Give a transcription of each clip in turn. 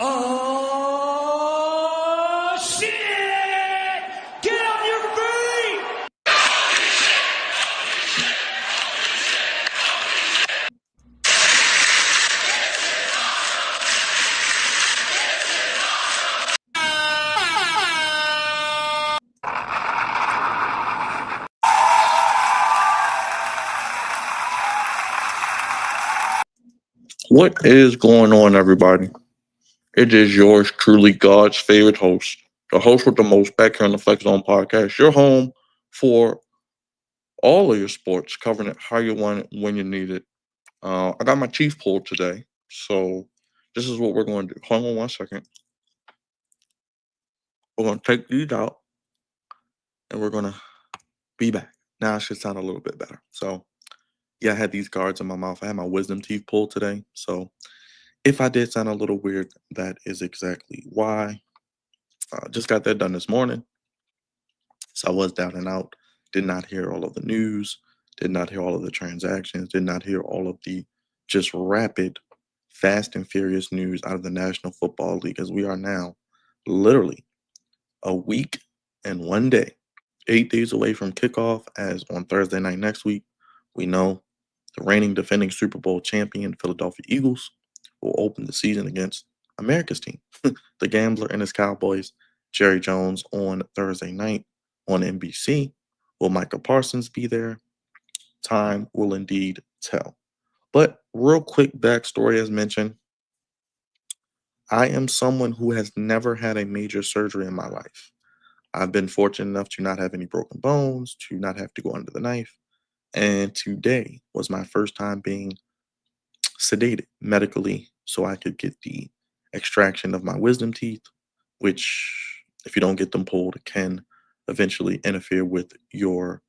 Oh, shit! Get on your feet! What is going on, everybody? It is yours truly, God's favorite host, the host with the most back here on the Flex Zone podcast. Your home for all of your sports, covering it how you want it, when you need it. I got my chief pulled today, so this is what we're going to do. Hold on 1 second. We're going to take these out, and we're going to be back. Now it should sound a little bit better. So, yeah, I had these guards in my mouth. I had my wisdom teeth pulled today, so if I did sound a little weird, that is exactly why. Just got that done this morning. So I was down and out, did not hear all of the news, did not hear all of the transactions, did not hear all of the just rapid, fast and furious news out of the National Football League, as we are now literally a week and 1 day, 8 days away from kickoff, as on Thursday night next week, we know the reigning defending Super Bowl champion Philadelphia Eagles will open the season against America's team, the Gambler and his Cowboys, Jerry Jones, on Thursday night on NBC. Will Micah Parsons be there? Time will indeed tell. But real quick backstory, as mentioned, I am someone who has never had a major surgery in my life. I've been fortunate enough to not have any broken bones, to not have to go under the knife. And today was my first time being sedated medically so I could get the extraction of my wisdom teeth, which, if you don't get them pulled, can eventually interfere with your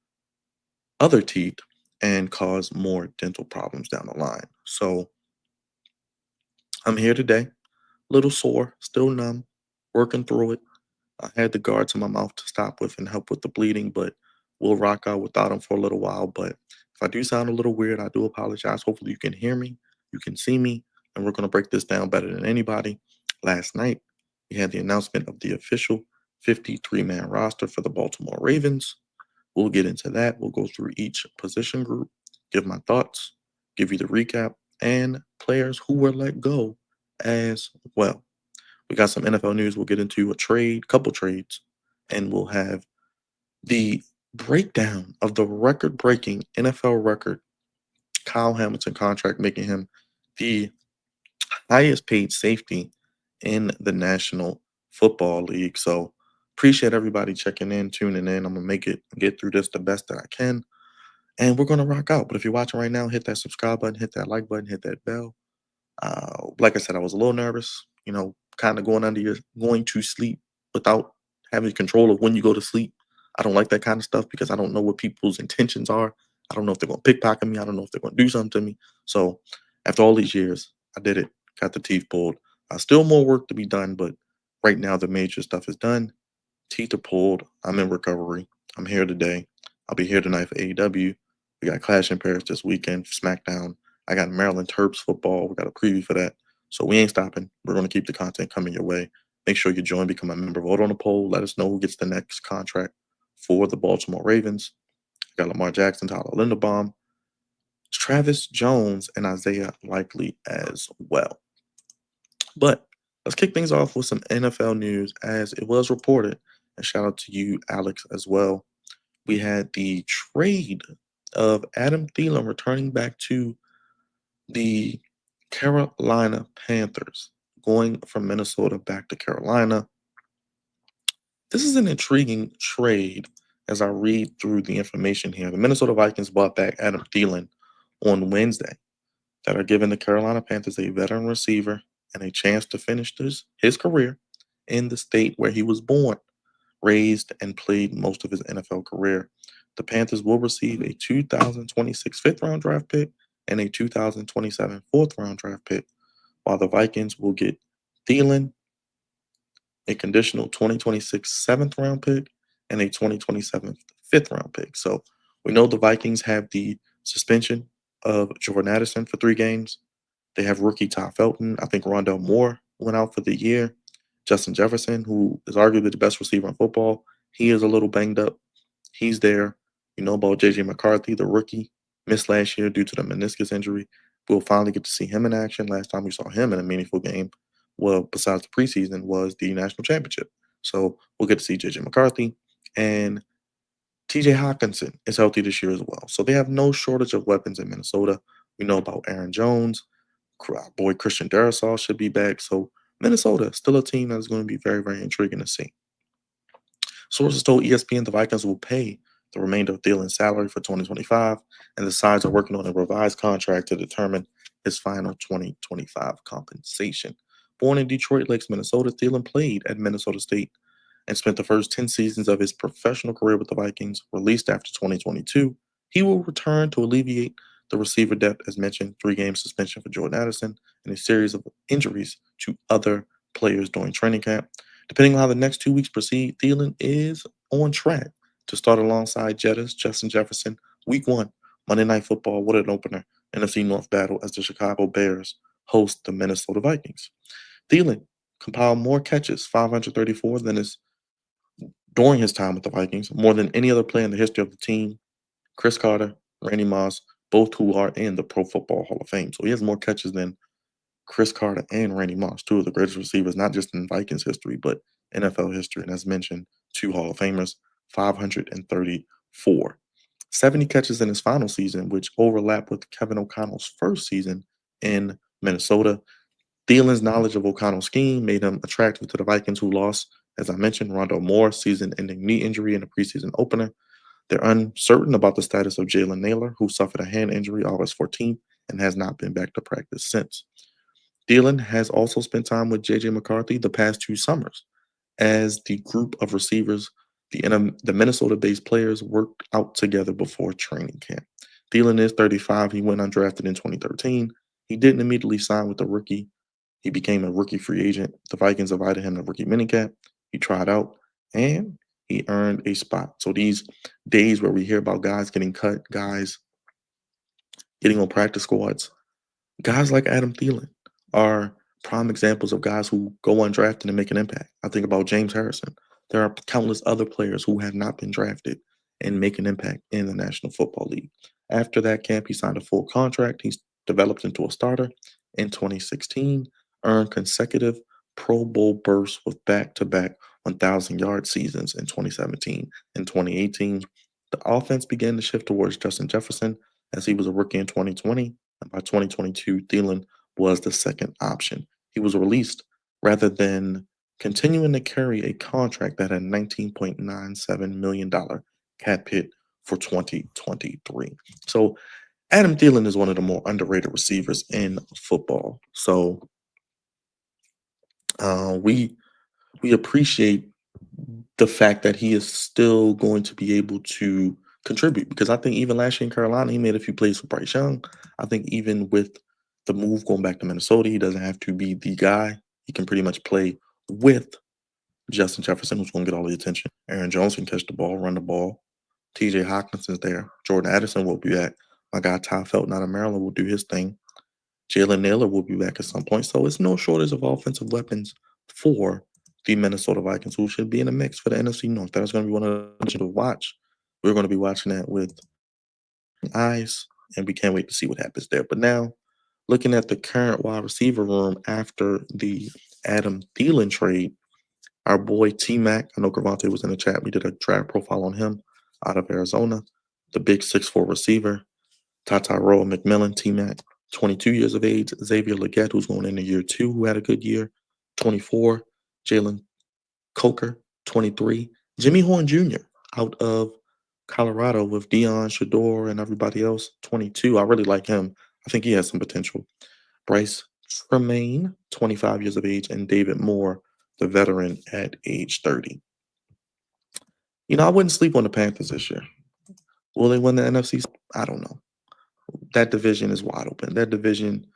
other teeth and cause more dental problems down the line. So I'm here today, little sore, still numb, working through it. I had the guards in my mouth to stop with and help with the bleeding, but we'll rock out without them for a little while. But if I do sound a little weird, I do apologize. Hopefully you can hear me, you can see me, and we're going to break this down better than anybody. Last night, we had the announcement of the official 53-man roster for the Baltimore Ravens. We'll get into that. We'll go through each position group, give my thoughts, give you the recap, and players who were let go as well. We got some NFL news. We'll get into a trade, couple trades, and we'll have the breakdown of the record-breaking NFL record, Kyle Hamilton contract, making him the highest paid safety in the National Football League. So appreciate everybody checking in, tuning in. I'm going to get through this the best that I can, and we're going to rock out. But if you're watching right now, hit that subscribe button, hit that like button, hit that bell. Like I said, I was a little nervous, kind of going to sleep without having control of when you go to sleep. I don't like that kind of stuff because I don't know what people's intentions are. I don't know if they're gonna pickpocket me. I don't know if they're gonna do something to me. So after all these years, I did it. Got the teeth pulled. Still more work to be done, but right now the major stuff is done. Teeth are pulled. I'm in recovery. I'm here today. I'll be here tonight for AEW. We got Clash in Paris this weekend for SmackDown. I got Maryland Terps football. We got a preview for that. So we ain't stopping. We're going to keep the content coming your way. Make sure you join, become a member, vote on the poll. Let us know who gets the next contract for the Baltimore Ravens. We got Lamar Jackson, Tyler Linderbaum, Travis Jones, and Isaiah Likely as well. But let's kick things off with some NFL news as it was reported. And shout out to you, Alex, as well. We had the trade of Adam Thielen returning back to the Carolina Panthers, going from Minnesota back to Carolina. This is an intriguing trade as I read through the information here. The Minnesota Vikings bought back Adam Thielen on Wednesday, that are giving the Carolina Panthers a veteran receiver and a chance to finish his career in the state where he was born, raised, and played most of his NFL career. The Panthers will receive a 2026 fifth round draft pick and a 2027 fourth round draft pick, while the Vikings will get Thielen, a conditional 2026 seventh round pick, and a 2027 fifth round pick. So we know the Vikings have the suspension of Jordan Addison for 3 games. They have rookie Ty Felton. I think Rondell Moore went out for the year. Justin Jefferson, who is arguably the best receiver in football, he is a little banged up. He's there. You know about JJ McCarthy, the rookie, missed last year due to the meniscus injury. We'll finally get to see him in action. Last time we saw him in a meaningful game, well, besides the preseason, was the national championship. So we'll get to see JJ McCarthy. And TJ Hawkinson is healthy this year as well. So they have no shortage of weapons in Minnesota. We know about Aaron Jones. Our boy Christian Darrisaw should be back. So Minnesota, still a team that is going to be very, very intriguing to see. Sources told ESPN the Vikings will pay the remainder of Thielen's salary for 2025, and the sides are working on a revised contract to determine his final 2025 compensation. Born in Detroit Lakes, Minnesota, Thielen played at Minnesota State and spent the first 10 seasons of his professional career with the Vikings. Released after 2022, he will return to alleviate the receiver depth, as mentioned, 3-game suspension for Jordan Addison, and a series of injuries to other players during training camp. Depending on how the next 2 weeks proceed, Thielen is on track to start alongside Justin Jefferson, Week 1, Monday Night Football. What an opener! NFC North battle as the Chicago Bears host the Minnesota Vikings. Thielen compiled more catches, 534, during his time with the Vikings, more than any other player in the history of the team. Chris Carter, Randy Moss, both who are in the Pro Football Hall of Fame. So he has more catches than Chris Carter and Randy Moss, 2 of the greatest receivers, not just in Vikings history, but NFL history. And as mentioned, 2 Hall of Famers, 534. 70 catches in his final season, which overlapped with Kevin O'Connell's first season in Minnesota. Thielen's knowledge of O'Connell's scheme made him attractive to the Vikings, who lost, as I mentioned, Rondell Moore, season-ending knee injury in the preseason opener. They're uncertain about the status of Jalen Naylor, who suffered a hand injury August 14th and has not been back to practice since. Thielen has also spent time with J.J. McCarthy the past 2 summers as the group of receivers, the Minnesota-based players, worked out together before training camp. Thielen is 35. He went undrafted in 2013. He didn't immediately sign with the rookie. He became a rookie free agent. The Vikings invited him to rookie minicamp. He tried out, and he earned a spot. So these days where we hear about guys getting cut, guys getting on practice squads, guys like Adam Thielen are prime examples of guys who go undrafted and make an impact. I think about James Harrison. There are countless other players who have not been drafted and make an impact in the National Football League. After that camp, he signed a full contract. He's developed into a starter in 2016, earned consecutive Pro Bowl bursts with back-to-back 1,000-yard seasons in 2017 and 2018. The offense began to shift towards Justin Jefferson as he was a rookie in 2020, and by 2022, Thielen was the second option. He was released rather than continuing to carry a contract that had a $19.97 million cap hit for 2023. So Adam Thielen is one of the more underrated receivers in football. So We appreciate the fact that he is still going to be able to contribute because I think even last year in Carolina, he made a few plays for Bryce Young. I think even with the move going back to Minnesota, he doesn't have to be the guy. He can pretty much play with Justin Jefferson, who's going to get all the attention. Aaron Jones can catch the ball, run the ball. TJ Hawkinson's there. Jordan Addison will be back. My guy Ty Felton out of Maryland will do his thing. Jalen Naylor will be back at some point. So it's no shortage of offensive weapons for the Minnesota Vikings, who should be in the mix for the NFC North. That is going to be one of the to watch. We're going to be watching that with eyes, and we can't wait to see what happens there. But now, looking at the current wide receiver room after the Adam Thielen trade, our boy T Mac, I know Gravante was in the chat. We did a draft profile on him out of Arizona, the big 6'4 receiver. Tata Roa McMillan, T Mac, 22 years of age. Xavier Legette, who's going into year 2, who had a good year, 24. Jalen Coker, 23. Jimmy Horn Jr. out of Colorado with Dion Shador and everybody else, 22. I really like him. I think he has some potential. Bryce Tremaine, 25 years of age, and David Moore, the veteran, at age 30. I wouldn't sleep on the Panthers this year. Will they win the NFC? I don't know. That division is wide open. That division,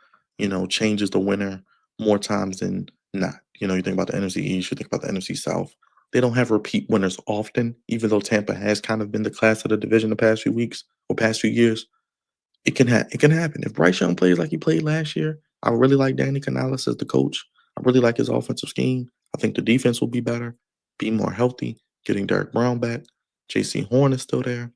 changes the winner more times than not. You think about the NFC East, you think about the NFC South. They don't have repeat winners often, even though Tampa has kind of been the class of the division the past few weeks or past few years. It can happen. If Bryce Young plays like he played last year, I really like Danny Canales as the coach. I really like his offensive scheme. I think the defense will be better, be more healthy, getting Derek Brown back. JC Horn is still there.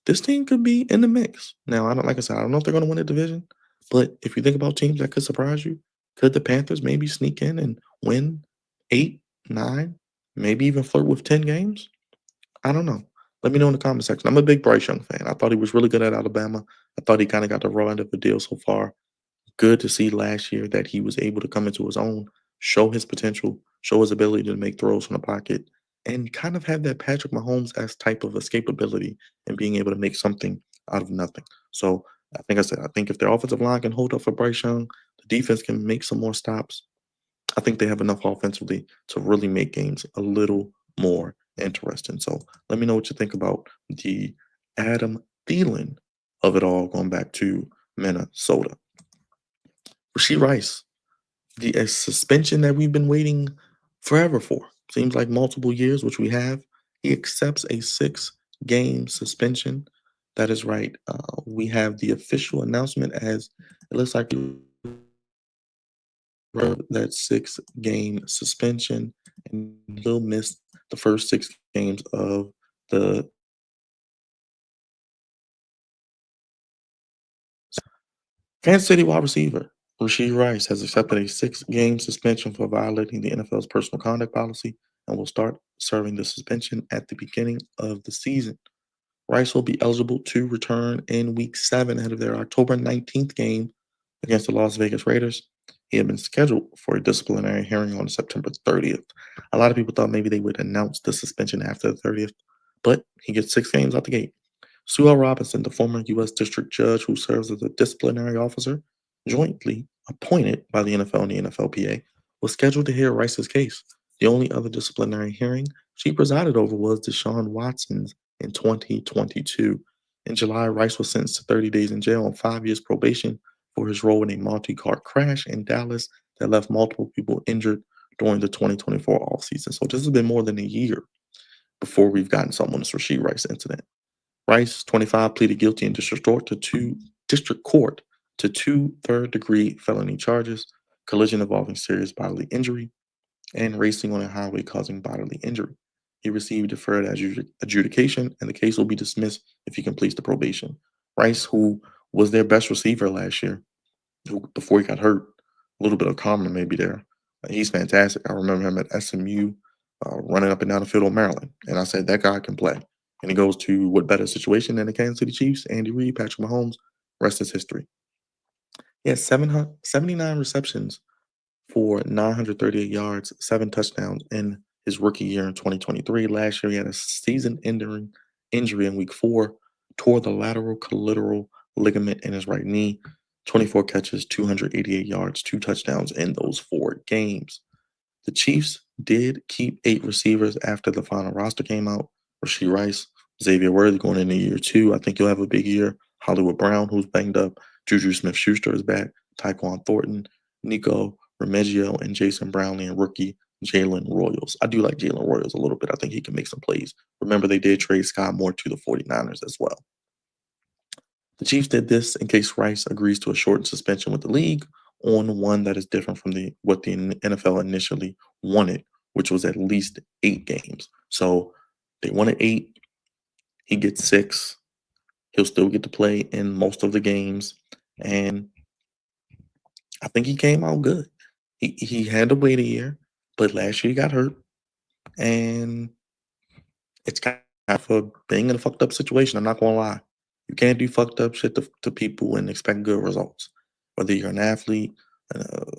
This team could be in the mix. Now, like I said, I don't know if they're going to win the division, but if you think about teams that could surprise you, could the Panthers maybe sneak in and win 8, 9, maybe even flirt with 10 games? I don't know. Let me know in the comment section. I'm a big Bryce Young fan. I thought he was really good at Alabama. I thought he kind of got the raw end of the deal so far. Good to see last year that he was able to come into his own, show his potential, show his ability to make throws from the pocket, and kind of have that Patrick Mahomes as type of escapability and being able to make something out of nothing. So I think if their offensive line can hold up for Bryce Young, the defense can make some more stops. I think they have enough offensively to really make games a little more interesting. So let me know what you think about the Adam Thielen of it all going back to Minnesota. Rasheed Rice, the suspension that we've been waiting forever for, seems like multiple years, which we have. He accepts a 6-game suspension. That is right. We have the official announcement as it looks like that 6-game suspension, and he'll miss the first 6 games of the Kansas City wide receiver Rasheed Rice has accepted a 6-game suspension for violating the NFL's personal conduct policy and will start serving the suspension at the beginning of the season. Rice will be eligible to return in Week 7 ahead of their October 19th game against the Las Vegas Raiders. He had been scheduled for a disciplinary hearing on September 30th. A lot of people thought maybe they would announce the suspension after the 30th, but he gets 6 games out the gate. Sue L. Robinson, the former U.S. District Judge who serves as a disciplinary officer, jointly appointed by the NFL and the NFLPA, was scheduled to hear Rice's case. The only other disciplinary hearing she presided over was Deshaun Watson's in 2022. In July, Rice was sentenced to 30 days in jail and 5 years probation for his role in a multi-car crash in Dallas that left multiple people injured during the 2024 offseason. So this has been more than a year before we've gotten someone on this Rasheed Rice incident. Rice, 25, pleaded guilty in district court to 2 third-degree felony charges, collision involving serious bodily injury, and racing on a highway causing bodily injury. He received deferred adjudication, and the case will be dismissed if he completes the probation. Rice, who was their best receiver last year, before he got hurt, a little bit of karma maybe there. He's fantastic. I remember him at SMU running up and down the field on Maryland, and I said, that guy can play. And he goes to what better situation than the Kansas City Chiefs, Andy Reid, Patrick Mahomes, rest is history. He has 79 receptions for 938 yards, 7 touchdowns in his rookie year in 2023. Last year, he had a season-ending injury in week 4, tore the lateral collateral ligament in his right knee. 24 catches, 288 yards, 2 touchdowns in those 4 games. The Chiefs did keep 8 receivers after the final roster came out. Rasheed Rice, Xavier Worthy going into year 2. I think he'll have a big year. Hollywood Brown, who's banged up. Juju Smith-Schuster is back. Tyquan Thornton, Nico Remeggio, and Jason Brownlee, and rookie Jalen Royals. I do like Jalen Royals a little bit. I think he can make some plays. Remember, they did trade Scott Moore to the 49ers as well. The Chiefs did this in case Rice agrees to a shortened suspension with the league on one that is different from what the NFL initially wanted, which was at least 8 games. So they wanted 8. He gets 6. He'll still get to play in most of the games, and I think he came out good. He had to wait a year, but last year he got hurt, and it's kind of a being in a fucked up situation. I'm not gonna lie. You can't do fucked up shit to people and expect good results. Whether you're an athlete,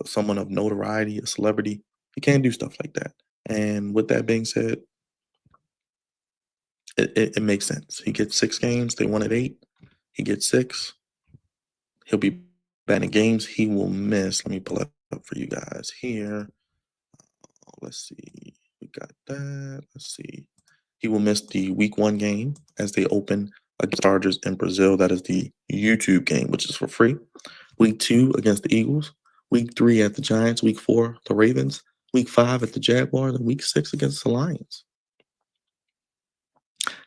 someone of notoriety, a celebrity, you can't do stuff like that. And with that being said, it makes sense. He gets 6 games. They wanted 8. He gets 6. He'll be back in games he will miss. Let me pull it up for you guys here. Let's see. We got that. Let's see. He will miss the week 1 game as they open against Chargers in Brazil. That is the YouTube game, which is for free. Week 2 against the Eagles. Week 3 at the Giants. Week 4, the Ravens. Week 5 at the Jaguars. And week 6 against the Lions.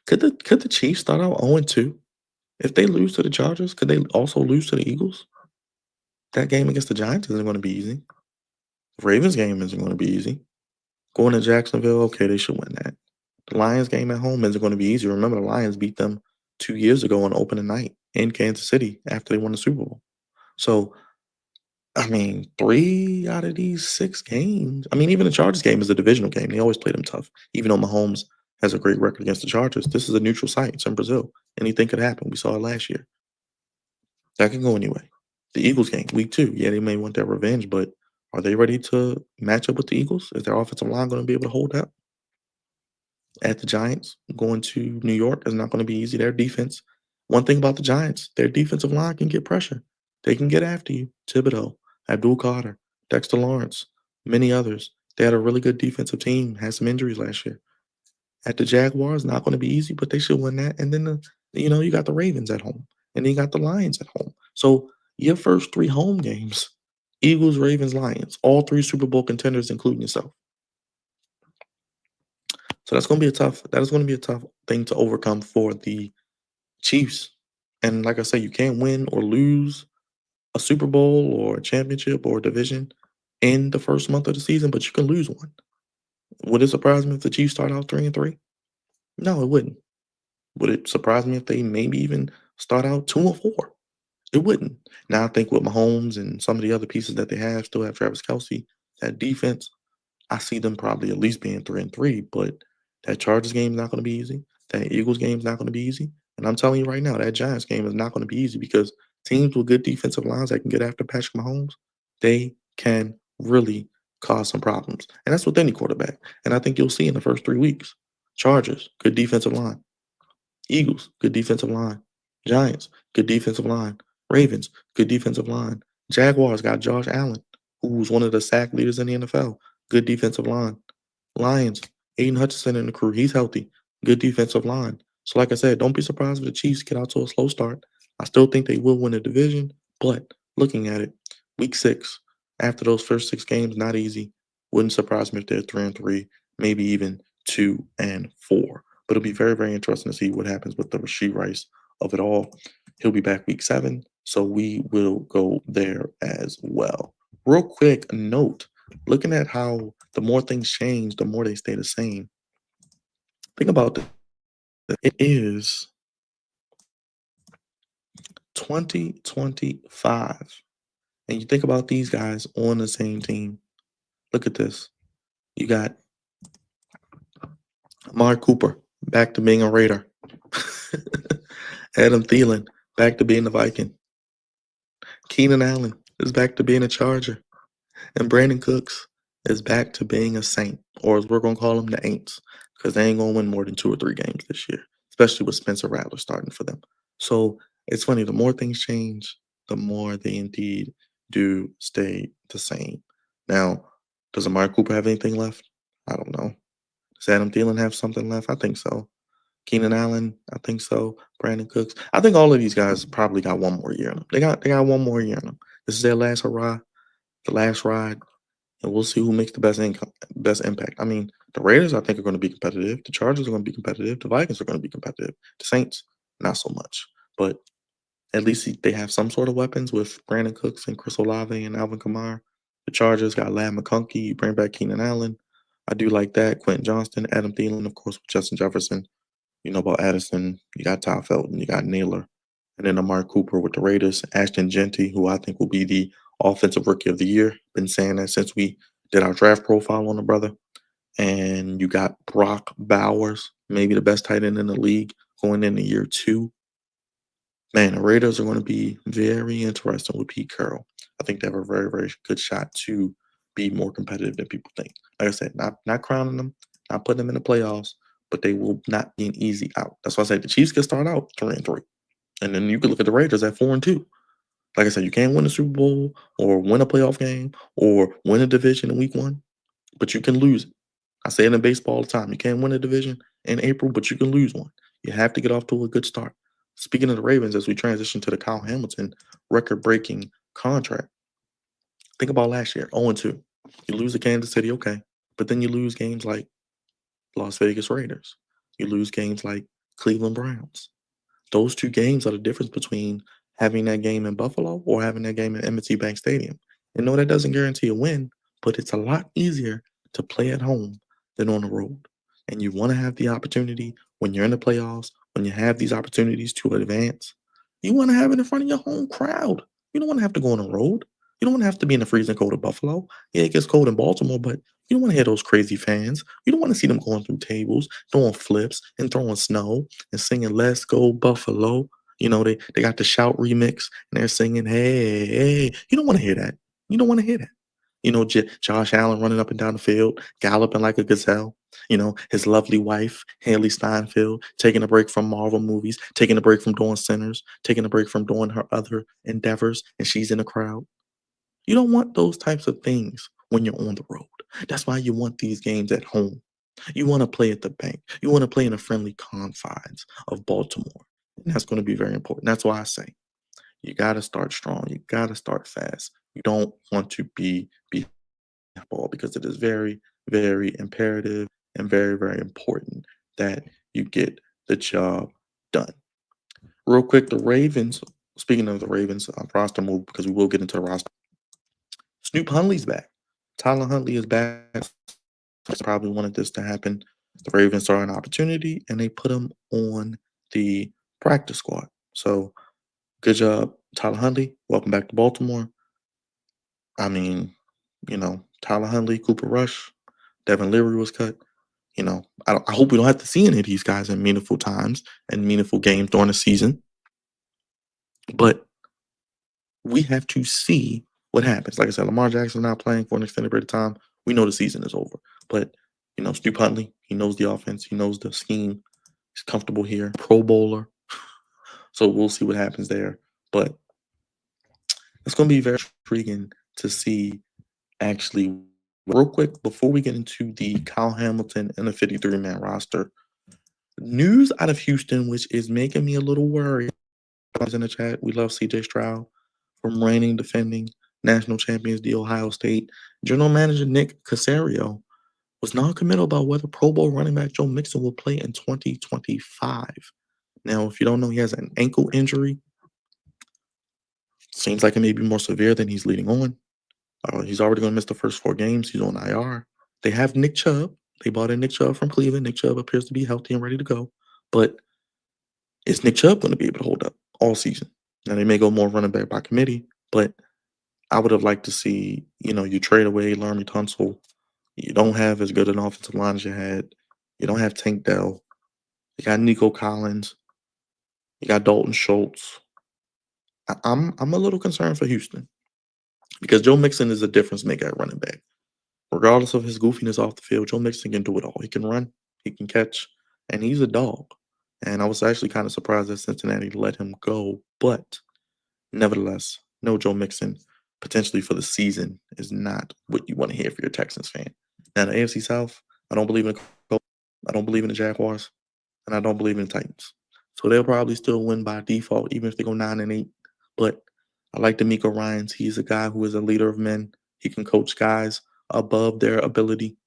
Could the Chiefs start out 0-2? If they lose to the Chargers, could they also lose to the Eagles? That game against the Giants isn't going to be easy. The Ravens game isn't going to be easy. Going to Jacksonville, okay, they should win that. The Lions game at home isn't going to be easy. Remember, the Lions beat them 2 years ago on opening night in Kansas City after they won the Super Bowl. So, I mean, 3 out of these 6 games. I mean, even the Chargers game is a divisional game. They always play them tough. Even though Mahomes has a great record against the Chargers, this is a neutral site. It's in Brazil. Anything could happen. We saw it last year. That can go anyway. The Eagles game, week 2. Yeah, they may want their revenge, but are they ready to match up with the Eagles? Is their offensive line going to be able to hold up? At the Giants, going to New York is not going to be easy. Their defense, one thing about the Giants, their defensive line can get pressure. They can get after you. Thibodeau, Abdul Carter, Dexter Lawrence, many others. They had a really good defensive team, had some injuries last year. At the Jaguars, not going to be easy, but they should win that. And then, you got the Ravens at home, and then you got the Lions at home. So your first 3 home games, Eagles, Ravens, Lions, all 3 Super Bowl contenders, including yourself. So that is going to be a tough thing to overcome for the Chiefs. And like I said, you can't win or lose a Super Bowl or a championship or a division in the first month of the season, but you can lose one. Would it surprise me if the Chiefs start out 3-3? No, it wouldn't. Would it surprise me if they maybe even start out 2-4? It wouldn't. Now I think with Mahomes and some of the other pieces that they have, still have Travis Kelsey, that defense, I see them probably at least being 3-3, but that Chargers game is not going to be easy. That Eagles game is not going to be easy. And I'm telling you right now, that Giants game is not going to be easy because teams with good defensive lines that can get after Patrick Mahomes, they can really cause some problems. And that's with any quarterback. And I think you'll see in the first 3 weeks. Chargers, good defensive line. Eagles, good defensive line. Giants, good defensive line. Ravens, good defensive line. Jaguars got Josh Allen, who's one of the sack leaders in the NFL. Good defensive line. Lions, Aiden Hutchinson and the crew, he's healthy. Good defensive line. So, like I said, don't be surprised if the Chiefs get out to a slow start. I still think they will win the division, but looking at it, week 6, after those first 6 games, not easy. Wouldn't surprise me if they're 3-3, maybe even 2-4. But it'll be very, very interesting to see what happens with the Rasheed Rice of it all. He'll be back week 7, so we will go there as well. Real quick note, looking at how the more things change, the more they stay the same. Think about this. It is 2025. And you think about these guys on the same team. Look at this. You got Amari Cooper back to being a Raider. Adam Thielen back to being a Viking. Keenan Allen is back to being a Charger. And Brandon Cooks is back to being a Saint, or as we're going to call them, the Aints, because they ain't going to win more than 2 or 3 games this year, especially with Spencer Rattler starting for them. So it's funny, the more things change, the more they indeed do stay the same. Now, Does Amari Cooper have anything left? I don't know. Does Adam Thielen have something left? I think so. Keenan Allen, I think so. Brandon Cooks. I think all of these guys probably got one more year in them. They got one more year in them. This is their last hurrah, the last ride, and we'll see who makes the best impact. I mean, the Raiders I think are going to be competitive. The Chargers are going to be competitive. The Vikings are going to be competitive. The Saints, not so much. But at least they have some sort of weapons with Brandon Cooks and Chris Olave and Alvin Kamara. The Chargers got Lad McConkey. You bring back Keenan Allen. I do like that. Quentin Johnston, Adam Thielen, of course, with Justin Jefferson. You know about Addison. You got Todd Felton. You got Naylor. And then Amari Cooper with the Raiders. Ashton Genty, who I think will be the offensive rookie of the year. Been saying that since we did our draft profile on the brother. And you got Brock Bowers, maybe the best tight end in the league going into year 2. Man, the Raiders are going to be very interesting with Pete Carroll. I think they have a very, very good shot to be more competitive than people think. Like I said, not crowning them, not putting them in the playoffs, but they will not be an easy out. That's why I say the Chiefs can start out 3-3, and then you could look at the Raiders at 4-2. Like I said, you can't win a Super Bowl or win a playoff game or win a division in Week 1, but you can lose it. I say it in baseball all the time. You can't win a division in April, but you can lose one. You have to get off to a good start. Speaking of the Ravens, as we transition to the Kyle Hamilton record-breaking contract, think about last year, 0-2. You lose to Kansas City, okay, but then you lose games like Las Vegas Raiders. You lose games like Cleveland Browns. Those 2 games are the difference between having that game in Buffalo or having that game at M&T Bank Stadium. And no, that doesn't guarantee a win, but it's a lot easier to play at home than on the road. And you want to have the opportunity when you're in the playoffs, when you have these opportunities to advance, you want to have it in front of your home crowd. You don't want to have to go on the road. You don't want to have to be in the freezing cold of Buffalo. Yeah, it gets cold in Baltimore, but you don't want to hear those crazy fans. You don't want to see them going through tables, throwing flips, and throwing snow and singing "Let's Go Buffalo." You know, they got the shout remix and they're singing, "Hey, hey." You don't want to hear that. You don't want to hear that. You know, Josh Allen running up and down the field, galloping like a gazelle. You know, his lovely wife, Haley Steinfeld, taking a break from Marvel movies, taking a break from doing Sinners, taking a break from doing her other endeavors, and she's in the crowd. You don't want those types of things when you're on the road. That's why you want these games at home. You want to play at the bank. You want to play in the friendly confines of Baltimore. And that's going to be very important. That's why I say you got to start strong. You got to start fast. You don't want to be behind the ball because it is very, very imperative and very, very important that you get the job done. Real quick, the Ravens, speaking of the Ravens, roster move because we will get into the roster. Snoop Huntley's back. Tyler Huntley is back. Probably wanted this to happen. The Ravens saw an opportunity and they put him on the practice squad. So good job, Tyler Huntley. Welcome back to Baltimore. I mean, you know, Tyler Huntley, Cooper Rush, Devin Leary was cut. You know, I hope we don't have to see any of these guys in meaningful times and meaningful games during the season. But we have to see what happens. Like I said, Lamar Jackson not playing for an extended period of time. We know the season is over. But, you know, Stu Huntley, he knows the offense. He knows the scheme. He's comfortable here. Pro bowler. So we'll see what happens there. But it's going to be very intriguing to see actually. Real quick, before we get into the Kyle Hamilton and the 53-man roster, news out of Houston, which is making me a little worried. In the chat, we love CJ Stroud from reigning, defending national champions, the Ohio State. General Manager Nick Caserio was non-committal about whether Pro Bowl running back Joe Mixon will play in 2025. Now, if you don't know, he has an ankle injury. Seems like it may be more severe than he's leading on. He's already going to miss the first 4 games. He's on IR. They have Nick Chubb. They bought in Nick Chubb from Cleveland. Nick Chubb appears to be healthy and ready to go. But is Nick Chubb going to be able to hold up all season? Now, they may go more running back by committee, but I would have liked to see, you know, you trade away Laramie Tunsil. You don't have as good an offensive line as you had. You don't have Tank Dell. You got Nico Collins. You got Dalton Schultz. I'm a little concerned for Houston because Joe Mixon is a difference maker at running back. Regardless of his goofiness off the field, Joe Mixon can do it all. He can run, he can catch, and he's a dog. And I was actually kind of surprised that Cincinnati let him go, but nevertheless, no Joe Mixon. potentially for the season is not what you want to hear for your Texans fan. Now, the AFC South, I don't believe in the Colts, I don't believe in the Jaguars, and I don't believe in the Titans. So they'll probably still win by default, even if they go 9-8. But I like D'Amico Ryans. He's a guy who is a leader of men. He can coach guys above their ability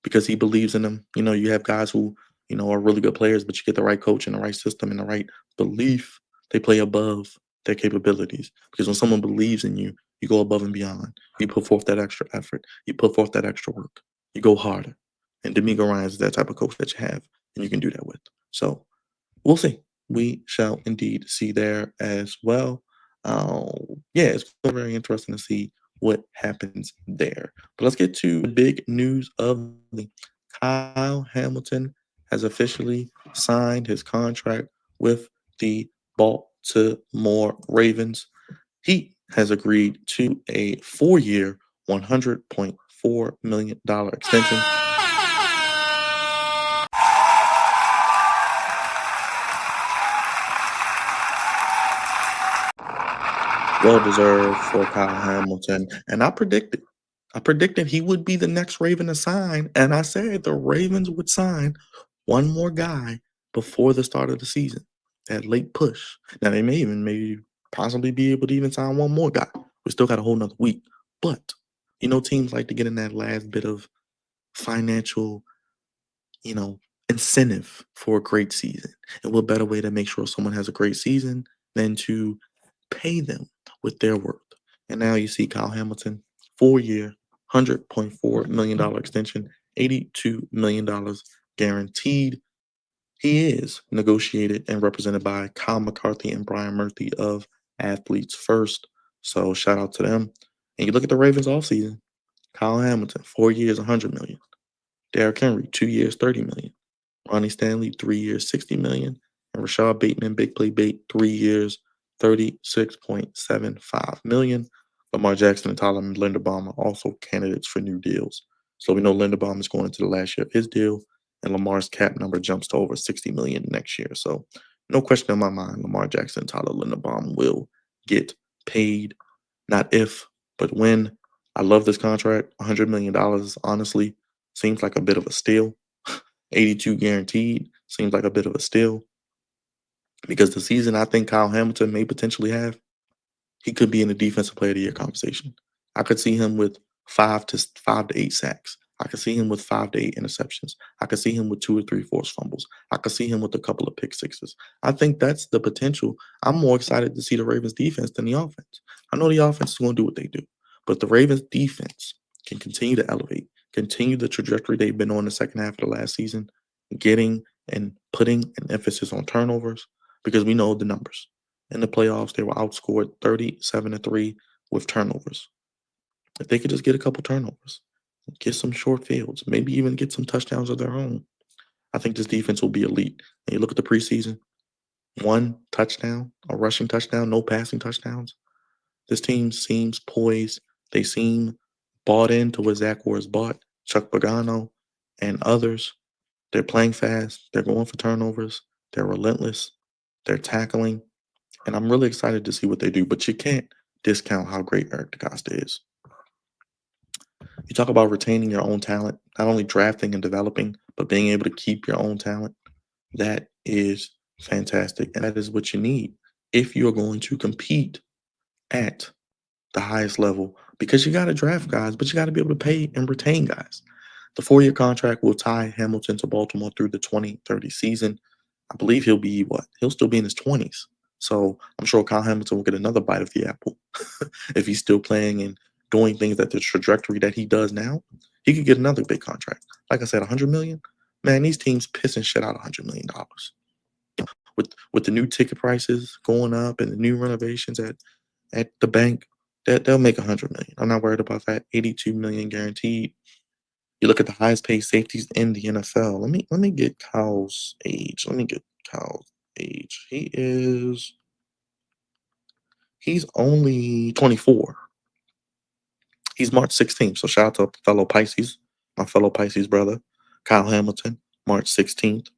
because he believes in them. You have guys who, are really good players, but you get the right coach and the right system and the right belief, they play above their capabilities. Because when someone believes in you, you go above and beyond. You put forth that extra effort. You put forth that extra work. You go harder. And D'Amico Ryan is that type of coach that you have, and you can do that with. So we'll see. We shall indeed see there as well. Uh, yeah, it's very interesting to see what happens there. But let's get to the big news of the Kyle Hamilton has officially signed his contract with the Baltimore Ravens. He has agreed to a 4-year, $100.4 million extension. Well deserved for Kyle Hamilton. And I predicted he would be the next Raven to sign. And I said the Ravens would sign one more guy before the start of the season. That late push. Now they may even maybe possibly be able to even sign one more guy. We still got a whole nother week. But teams like to get in that last bit of financial, you know, incentive for a great season. And what better way to make sure someone has a great season than to pay them with their worth? And now you see Kyle Hamilton, 4-year, $100.4 million extension, $82 million guaranteed. He is negotiated and represented by Kyle McCarthy and Brian Murphy of Athletes First. So shout out to them. And you look at the Ravens offseason, Kyle Hamilton, 4 years, $100 million. Derrick Henry, 2 years, $30 million. Ronnie Stanley, 3 years, $60 million. And Rashad Bateman, Big Play Bait, 3 years, $36.75 million. Lamar Jackson and Tyler Linderbaum are also candidates for new deals. So we know Linderbaum is going into the last year of his deal, and Lamar's cap number jumps to over $60 million next year. So no question in my mind, Lamar Jackson and Tyler Linderbaum will get paid. Not if, but when. I love this contract. $100 million, honestly, seems like a bit of a steal. 82 guaranteed seems like a bit of a steal because the season I think Kyle Hamilton may potentially have, he could be in the defensive player of the year conversation. I could see him with 5 to 8 sacks. I could see him with 5 to 8 interceptions. I could see him with 2 or 3 forced fumbles. I could see him with a couple of pick sixes. I think that's the potential. I'm more excited to see the Ravens defense than the offense. I know the offense is going to do what they do, but the Ravens defense can continue to elevate, continue the trajectory they've been on the second half of the last season, getting and putting an emphasis on turnovers because we know the numbers. In the playoffs, they were outscored 37-3 with turnovers. If they could just get a couple turnovers, get some short fields, maybe even get some touchdowns of their own, I think this defense will be elite. And you look at the preseason, 1 touchdown, a rushing touchdown, no passing touchdowns. This team seems poised. They seem bought into what Zach Ward's bought, Chuck Pagano, and others. They're playing fast. They're going for turnovers. They're relentless. They're tackling. And I'm really excited to see what they do. But you can't discount how great Eric DeCosta is. You talk about retaining your own talent, not only drafting and developing, but being able to keep your own talent. That is fantastic. And that is what you need if you're going to compete at the highest level because you got to draft guys, but you got to be able to pay and retain guys. The 4-year contract will tie Hamilton to Baltimore through the 2030 season. I believe he'll be what? He'll still be in his 20s. So I'm sure Kyle Hamilton will get another bite of the apple if he's still playing and doing things at the trajectory that he does now. He could get another big contract. Like I said, $100 million. Man, these teams pissing shit out $100 million. With the new ticket prices going up and the new renovations at the bank, they'll make $100 million. I'm not worried about that. $82 million guaranteed. You look at the highest paid safeties in the NFL. Let me get Kyle's age. He's only 24. He's March 16th. So shout out to fellow Pisces, my fellow Pisces brother, Kyle Hamilton, March 16th,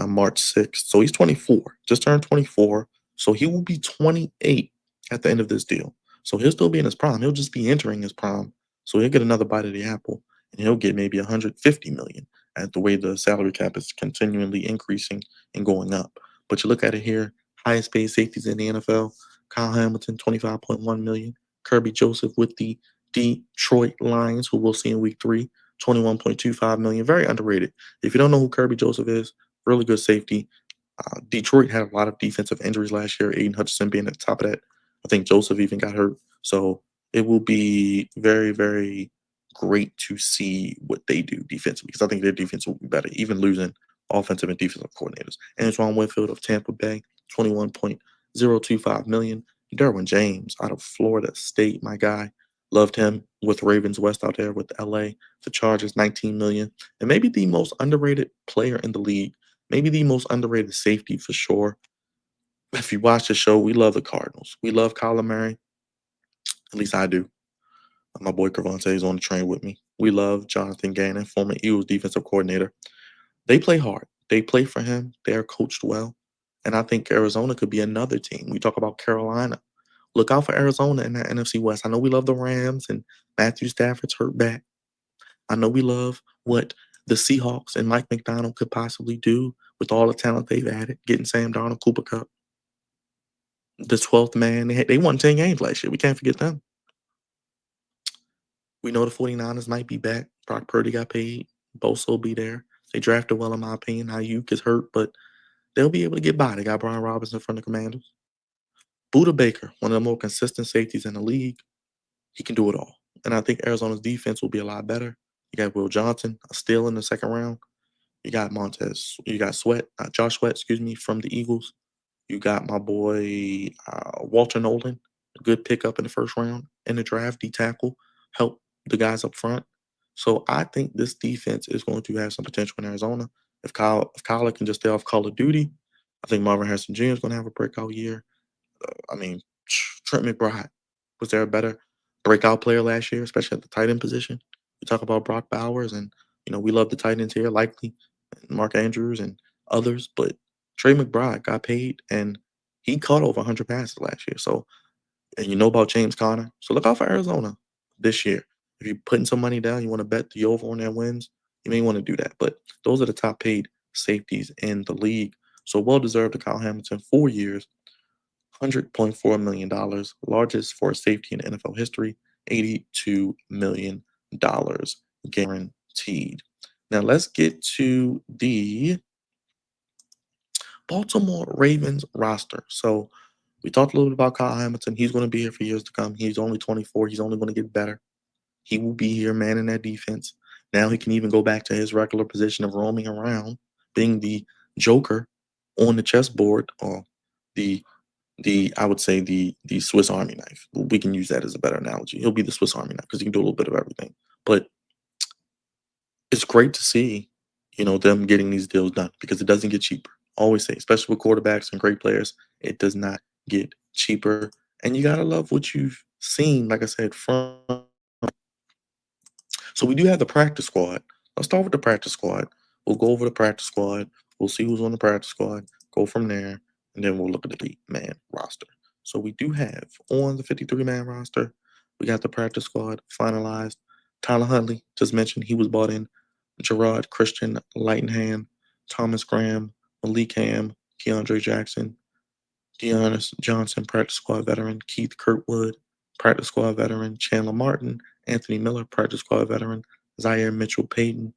March 6th. So he's 24, just turned 24. So he will be 28 at the end of this deal. So he'll still be in his prime. He'll just be entering his prime. So he'll get another bite of the apple, and he'll get maybe 150 million at the way the salary cap is continually increasing and going up. But you look at it here, highest paid safeties in the NFL, Kyle Hamilton, 25.1 million. Kirby Joseph with the Detroit Lions, who we'll see in week 3, 21.25 million. Very underrated. If you don't know who Kirby Joseph is, really good safety. Detroit had a lot of defensive injuries last year, Aiden Hutchinson being at the top of that. I think Joseph even got hurt. So it will be very, very great to see what they do defensively, because I think their defense will be better, even losing offensive and defensive coordinators. Antoine Winfield of Tampa Bay, 21.025 million. Derwin James out of Florida State, my guy. Loved him with Ravens West out there with LA. The Chargers, 19 million. And maybe the most underrated player in the league, maybe the most underrated safety for sure. If you watch the show, we love the Cardinals. We love Kyler Murray. At least I do. My boy Cravante is on the train with me. We love Jonathan Gannon, former Eagles defensive coordinator. They play hard. They play for him. They are coached well. And I think Arizona could be another team. We talk about Carolina. Look out for Arizona in that NFC West. I know we love the Rams and Matthew Stafford's hurt back. I know we love what the Seahawks and Mike McDonald could possibly do with all the talent they've added, getting Sam Darnold, Cooper Cup, the 12th man. They won 10 games last year. We can't forget them. We know the 49ers might be back. Brock Purdy got paid. Bosa will be there. They drafted well, in my opinion. Ayuk is hurt, but they'll be able to get by. They got Brian Robinson from the Commanders. Buda Baker, one of the more consistent safeties in the league. He can do it all. And I think Arizona's defense will be a lot better. You got Will Johnson, a steal in the second round. You got Josh Sweat, excuse me, from the Eagles. You got my boy Walter Nolan, a good pickup in the first round in the draft. D tackle, help the guys up front. So I think this defense is going to have some potential in Arizona. If Kyler can just stay off Call of Duty, I think Marvin Harrison Jr. is going to have a breakout year. I mean, Trent McBride, was there a better breakout player last year, especially at the tight end position? We talk about Brock Bowers, and we love the tight ends here, likely Mark Andrews and others, but Trey McBride got paid, and he caught over 100 passes last year. So, and you know about James Conner, so look out for Arizona this year. If you're putting some money down, you want to bet the over on their wins, you may want to do that. But those are the top paid safeties in the league. So well deserved to Kyle Hamilton, 4 years, $100.4 million, largest for a safety in NFL history, $82 million guaranteed. Now let's get to the Baltimore Ravens roster. So we talked a little bit about Kyle Hamilton. He's going to be here for years to come. He's only 24. He's only going to get better. He will be here manning that defense. Now he can even go back to his regular position of roaming around, being the joker on the chessboard, or the I would say the Swiss Army knife. We can use that as a better analogy. He'll be the Swiss Army knife because he can do a little bit of everything. But it's great to see, them getting these deals done, because it doesn't get cheaper. Always say, especially with quarterbacks and great players, it does not get cheaper. And you gotta love what you've seen, like I said, from. So we do have the practice squad. Let's start with the practice squad. We'll go over the practice squad. We'll see who's on the practice squad. Go from there, and then we'll look at the 8-man roster. So we do have on the 53-man roster, we got the practice squad finalized. Tyler Huntley, just mentioned, he was bought in. Gerard Christian Lightenham, Thomas Graham, Malik Ham, Keandre Jackson, Dearness Johnson, practice squad veteran, Keith Kirkwood, practice squad veteran, Chandler Martin, Anthony Miller, practice squad veteran, Zaire Mitchell Payton,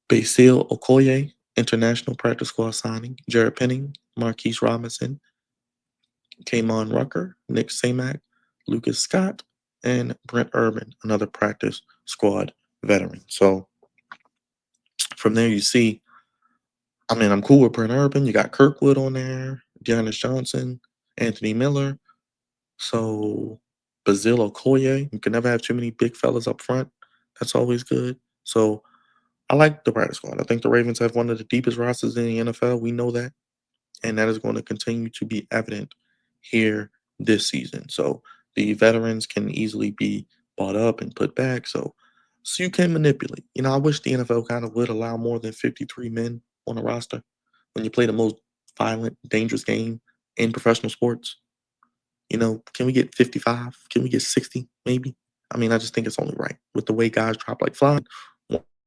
Basil Okoye, international practice squad signing, Jared Penning, Marquise Robinson, Kamon Rucker, Nick Samak, Lucas Scott, and Brent Urban, another practice squad veteran. So from there, you see, I'm cool with Brent Urban. You got Kirkwood on there, Dearness Johnson, Anthony Miller. So Basil Okoye, you can never have too many big fellas up front. That's always good. So I like the practice squad. I think the Ravens have one of the deepest rosters in the NFL. We know that. And that is going to continue to be evident here this season. So the veterans can easily be bought up and put back. So you can manipulate. I wish the NFL kind of would allow more than 53 men on a roster when you play the most violent, dangerous game in professional sports. Can we get 55? Can we get 60 maybe? I mean, I just think it's only right. With the way guys drop like flies,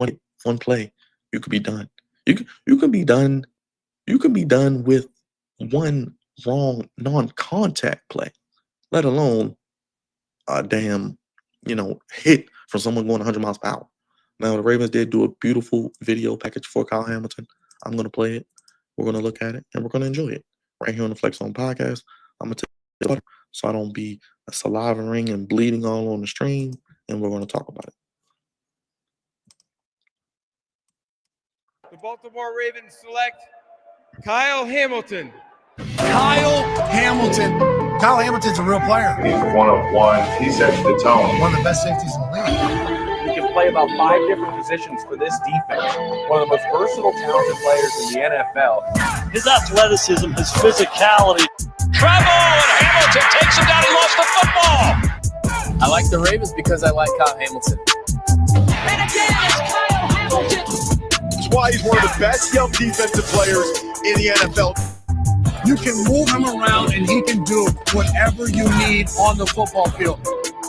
one play, you could be done. You can be done. You can be done with one wrong non-contact play, let alone a damn, hit from someone going 100 miles per hour. Now the Ravens did do a beautiful video package for Kyle Hamilton. I'm gonna play it. We're gonna look at it and we're gonna enjoy it right here on the Flex On podcast. I'm gonna tell you so I don't be salivating and bleeding all on the stream, and we're gonna talk about it. The Baltimore Ravens select Kyle Hamilton. Kyle Hamilton. Kyle Hamilton's a real player. He's one of one. He sets the tone. One of the best safeties in the league. He can play about 5 different positions for this defense. One of the most versatile, talented players in the NFL. His athleticism, his physicality. Trouble, and Hamilton takes him down. He lost the football. I like the Ravens because I like Kyle Hamilton. And again, it's Kyle Hamilton. That's why he's one of the best young defensive players in the NFL. You can move him around and he can do whatever you need on the football field.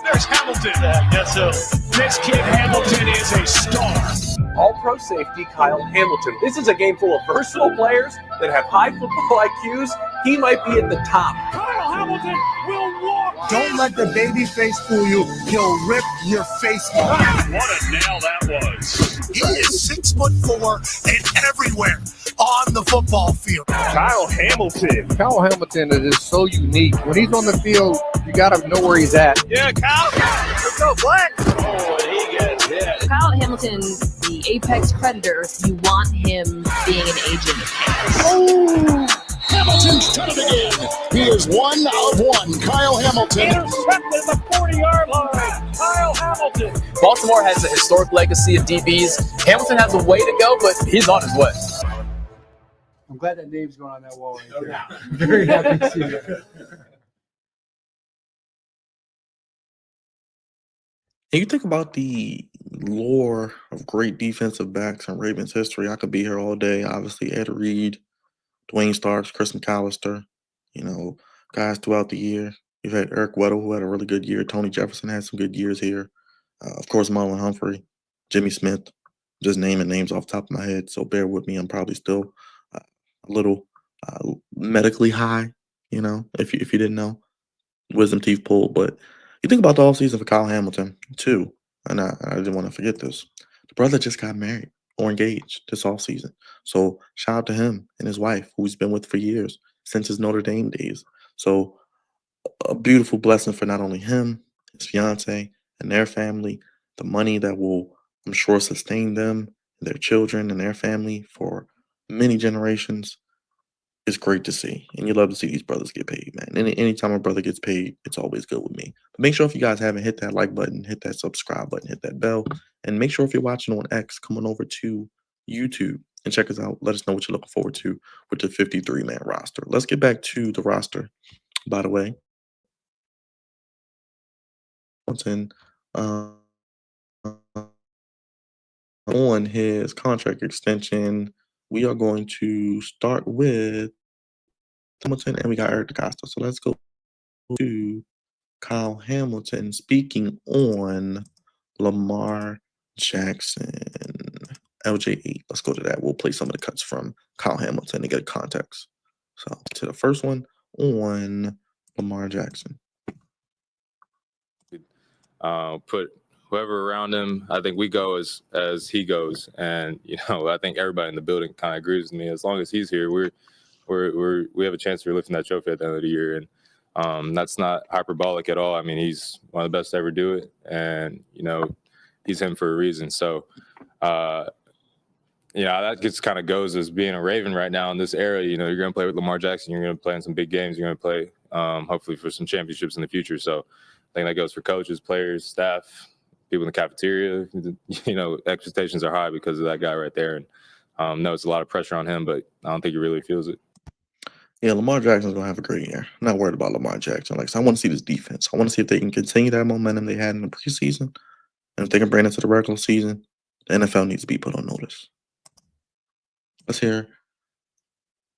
There's Hamilton. Yes, sir. This kid Hamilton is a star. All-pro safety Kyle Hamilton. This is a game full of versatile players that have high football IQs. He might be at the top. Kyle Hamilton will walk. Don't let the baby face fool you. He'll rip your face off. What a nail that was. He is 6'4" and everywhere on the football field. Kyle Hamilton. Kyle Hamilton is just so unique. When he's on the field, you got to know where he's at. Yeah, Kyle. Let's go, Black. Oh, and he gets hit. Kyle Hamilton, the apex predator, you want him being an agent of chaos. Oh, Hamilton's done it again. He is 1 of 1. Kyle Hamilton. Intercepted the 40-yard line. Kyle Hamilton. Baltimore has a historic legacy of DBs. Hamilton has a way to go, but he's on his way. I'm glad that name's going on that wall right there. I'm very happy to see that. And you think about the lore of great defensive backs in Ravens history. I could be here all day. Obviously, Ed Reed, Dwayne Starks, Chris McAllister, guys throughout the year. You've had Eric Weddle, who had a really good year. Tony Jefferson had some good years here. Of course, Marlon Humphrey, Jimmy Smith. Just naming names off the top of my head, so bear with me. I'm probably still a little medically high, if you didn't know. Wisdom teeth pulled, but you think about the offseason for Kyle Hamilton, too, and I didn't want to forget this. The brother just got married or engaged this offseason. So shout out to him and his wife, who he's been with for years, since his Notre Dame days. So a beautiful blessing for not only him, his fiance, and their family, the money that will, I'm sure, sustain them, their children, and their family for many generations. It's great to see, and you love to see these brothers get paid, man. Anytime a brother gets paid, it's always good with me. But make sure if you guys haven't hit that like button, hit that subscribe button, hit that bell, and make sure if you're watching on X, come on over to YouTube and check us out. Let us know what you're looking forward to with the 53-man roster. Let's get back to the roster, by the way. On his contract extension, we are going to start with Hamilton, and we got Eric DeCosta. So let's go to Kyle Hamilton speaking on Lamar Jackson, LJ8. Let's go to that. We'll play some of the cuts from Kyle Hamilton to get context. So to the first one on Lamar Jackson. Put whoever around him, I think we go as he goes, and I think everybody in the building kind of agrees with me. As long as he's here, we have a chance for lifting that trophy at the end of the year, and that's not hyperbolic at all. I mean, he's one of the best to ever do it, and he's him for a reason. So, that just kind of goes as being a Raven right now in this era. You're going to play with Lamar Jackson. You're going to play in some big games. You're going to play, hopefully, for some championships in the future. So, I think that goes for coaches, players, staff, people in the cafeteria. Expectations are high because of that guy right there. And no, it's a lot of pressure on him, but I don't think he really feels it. Yeah, Lamar Jackson's going to have a great year. I'm not worried about Lamar Jackson. I want to see this defense. I want to see if they can continue that momentum they had in the preseason. And if they can bring it to the regular season, the NFL needs to be put on notice. Let's hear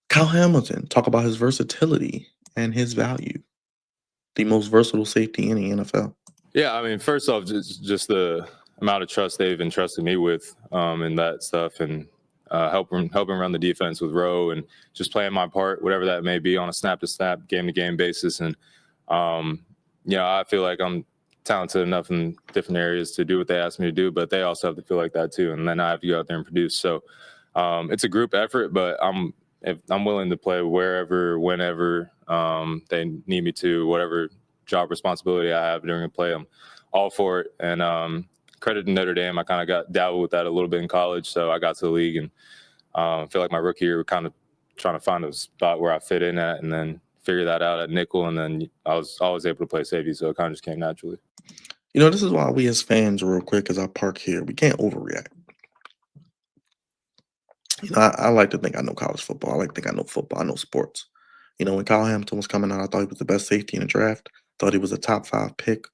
Kyle Hamilton talk about his versatility and his value. the most versatile safety in the NFL. Yeah, I mean, first off, just the amount of trust they've entrusted me with and that stuff, and helping run the defense with Rowe and just playing my part, whatever that may be, on a snap-to-snap, game-to-game basis. And I feel like I'm talented enough in different areas to do what they ask me to do, but they also have to feel like that too. And then I have to go out there and produce. So it's a group effort, but I'm willing to play wherever, whenever they need me to, whatever job responsibility I have during a play, I'm all for it. And credit to Notre Dame, I kind of got dabbled with that a little bit in college, so I got to the league, and I feel like my rookie year, kind of trying to find a spot where I fit in at, and then figure that out at nickel, and then I was always able to play safety, so it kind of just came naturally. This is why we as fans, real quick, as I park here, we can't overreact. I like to think I know college football. I like to think I know football. I know sports. When Kyle Hamilton was coming out, I thought he was the best safety in the draft. Thought he was a top 5 pick.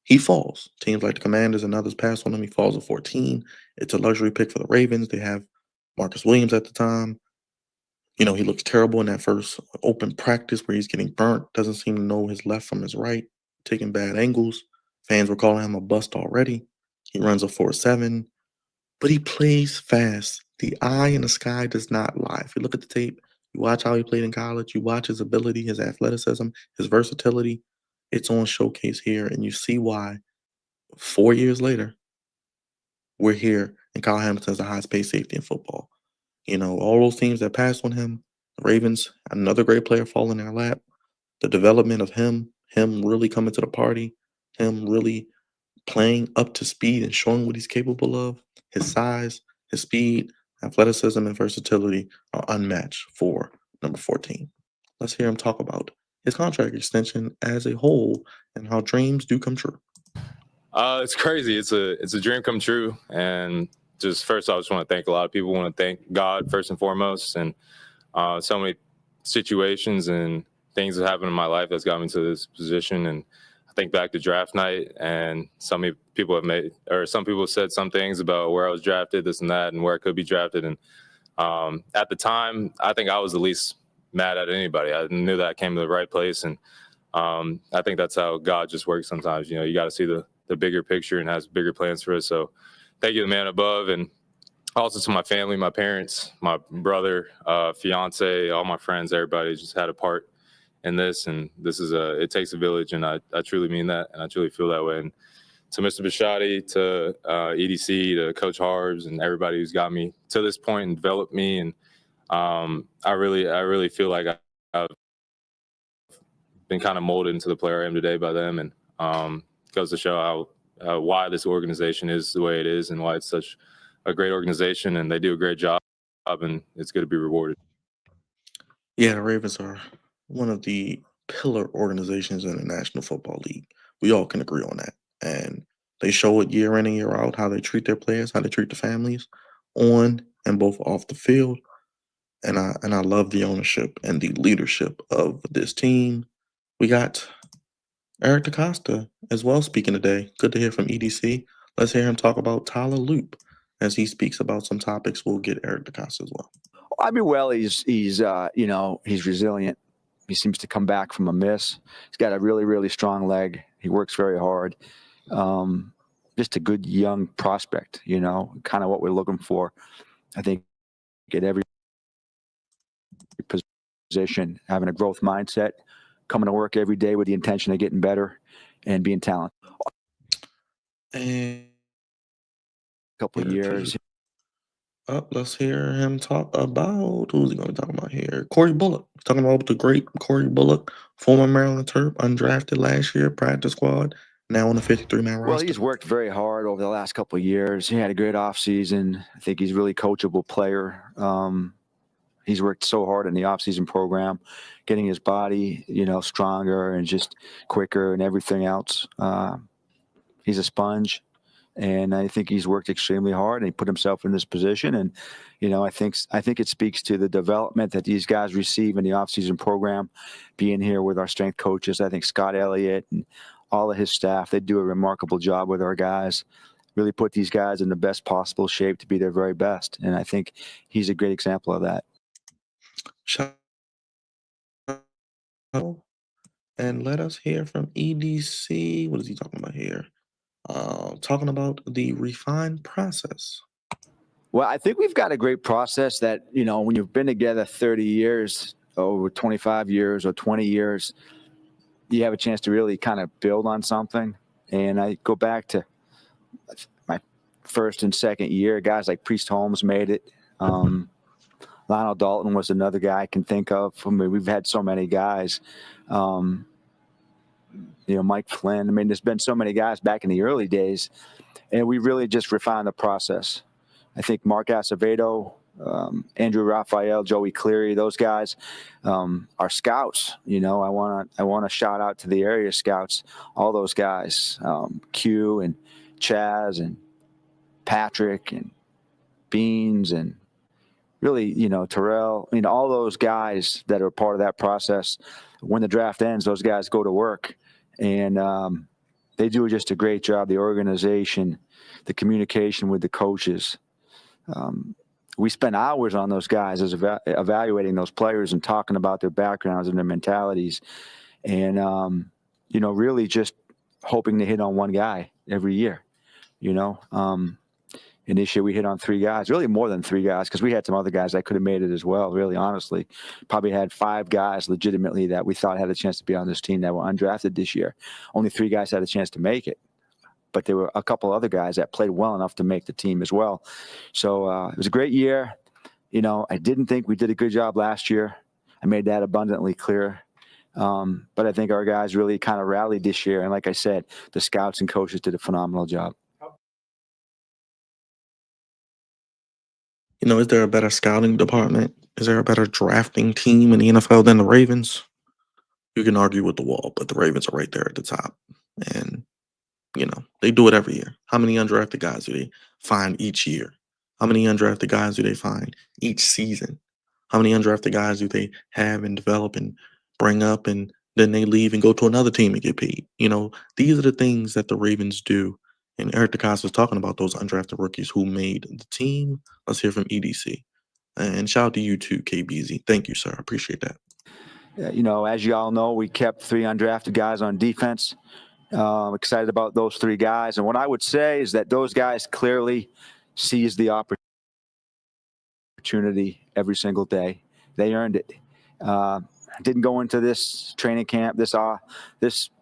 He falls. Teams like the Commanders and others pass on him. He falls at 14. It's a luxury pick for the Ravens. They have Marcus Williams at the time. He looks terrible in that first open practice where he's getting burnt. Doesn't seem to know his left from his right. Taking bad angles. Fans were calling him a bust already. He runs a 4.7. But he plays fast. The eye in the sky does not lie. If you look at the tape, you watch how he played in college, you watch his ability, his athleticism, his versatility. It's on showcase here, and you see why 4 years later, we're here, and Kyle Hamilton's the highest paid safety in football. All those teams that passed on him, the Ravens, another great player falling in their lap, the development of him really coming to the party, him really playing up to speed and showing what he's capable of, his size, his speed, athleticism, and versatility are unmatched for number 14. Let's hear him talk about his contract extension as a whole and how dreams do come true. It's crazy. It's a dream come true. And just first, I just want to thank a lot of people. I want to thank God first and foremost, and so many situations and things that happened in my life that's got me to this position. And I think back to draft night, and some people have said some things about where I was drafted, this and that, and where I could be drafted. And at the time, I think I was the least mad at anybody. I knew that I came to the right place, and I think that's how God just works sometimes. You got to see the bigger picture and has bigger plans for us. So thank you to the man above, and also to my family, my parents, my brother, fiance, all my friends, everybody just had a part in this. And this is it takes a village, and I truly mean that, and I truly feel that way. And to Mr. Bisciotti, to EDC, to Coach Harbs, and everybody who's got me to this point and developed me. And I really feel like I've been kind of molded into the player I am today by them, and goes to show how why this organization is the way it is, and why it's such a great organization, and they do a great job, and it's good to be rewarded. Yeah, the Ravens are one of the pillar organizations in the National Football League. We all can agree on that. And they show it year in and year out, how they treat their players, how they treat the families, on and both off the field. And I love the ownership and the leadership of this team. We got Eric DaCosta as well speaking today. Good to hear from EDC. Let's hear him talk about Tyler Loop as he speaks about some topics. We'll get Eric DaCosta as well. I mean, well, he's resilient. He seems to come back from a miss. He's got a really, really strong leg. He works very hard. Just a good young prospect, kind of what we're looking for. I think at every position, having a growth mindset, coming to work every day with the intention of getting better and being talented. And a couple of years. Let's hear him talk about, who's he going to talk about here? Corey Bullock. Talking about the great Corey Bullock, former Maryland Terp, undrafted last year, practice squad, now on the 53-man roster. Well, he's worked very hard over the last couple of years. He had a great offseason. I think he's a really coachable player. He's worked so hard in the offseason program, getting his body, stronger and just quicker and everything else. He's a sponge. And I think he's worked extremely hard, and he put himself in this position. And, I think it speaks to the development that these guys receive in the offseason program, being here with our strength coaches. I think Scott Elliott and all of his staff, they do a remarkable job with our guys, really put these guys in the best possible shape to be their very best. And I think he's a great example of that. And let us hear from EDC. What is he talking about here? Talking about the refined process. Well, I think we've got a great process that, when you've been together 30 years, or 25 years, or 20 years, you have a chance to really kind of build on something. And I go back to my first and second year, guys like Priest Holmes made it. Lionel Dalton was another guy I can think of. I mean, we've had so many guys. Mike Flynn. I mean, there's been so many guys back in the early days, and we really just refined the process. I think Mark Acevedo, Andrew Raphael, Joey Cleary, those guys are scouts. I want to shout out to the area scouts, all those guys, Q and Chaz and Patrick and Beans and really, Terrell. All those guys that are part of that process. When the draft ends, those guys go to work, and they do just a great job. The organization, the communication with the coaches. We spend hours on those guys as evaluating those players and talking about their backgrounds and their mentalities, and really just hoping to hit on one guy every year. And this year we hit on 3 guys, really more than 3 guys, because we had some other guys that could have made it as well, really, honestly. Probably had 5 guys legitimately that we thought had a chance to be on this team that were undrafted this year. Only 3 guys had a chance to make it. But there were a couple other guys that played well enough to make the team as well. So it was a great year. I didn't think we did a good job last year. I made that abundantly clear. But I think our guys really kind of rallied this year. And like I said, the scouts and coaches did a phenomenal job. Is there a better scouting department? Is there a better drafting team in the NFL than the Ravens? You can argue with the wall, but the Ravens are right there at the top. And, they do it every year. How many undrafted guys do they find each year? How many undrafted guys do they find each season? How many undrafted guys do they have and develop and bring up, and then they leave and go to another team and get paid? These are the things that the Ravens do. And Eric DeCosta was talking about those undrafted rookies who made the team. Let's hear from EDC. And shout out to you too, KBZ. Thank you, sir. I appreciate that. As you all know, we kept 3 undrafted guys on defense. Excited about those 3 guys. And what I would say is that those guys clearly seized the opportunity every single day. They earned it. Didn't go into this training camp, this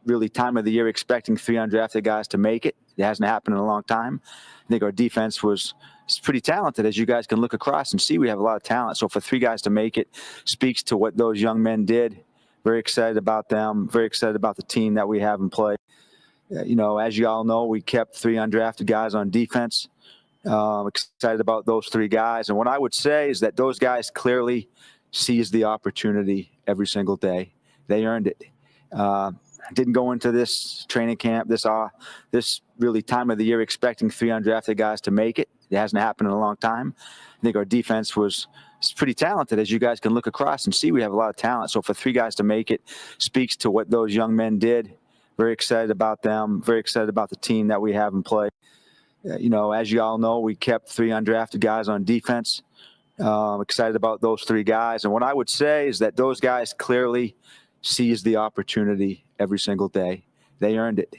really time of the year, expecting 3 undrafted guys to make it. It hasn't happened in a long time. I think our defense was pretty talented, as you guys can look across and see. We have a lot of talent. So for 3 guys to make it speaks to what those young men did. Very excited about them. Very excited about the team that we have in play. As you all know, we kept 3 undrafted guys on defense. Excited about those 3 guys. And what I would say is that those guys clearly seized the opportunity every single day. They earned it. Didn't go into this training camp, this really time of the year, expecting 3 undrafted guys to make it. It hasn't happened in a long time. I think our defense was pretty talented, as you guys can look across and see. We have a lot of talent. So for 3 guys to make it speaks to what those young men did. Very excited about them. Very excited about the team that we have in play. As you all know, we kept 3 undrafted guys on defense. Excited about those 3 guys. And what I would say is that those guys clearly seized the opportunity every single day. They earned it.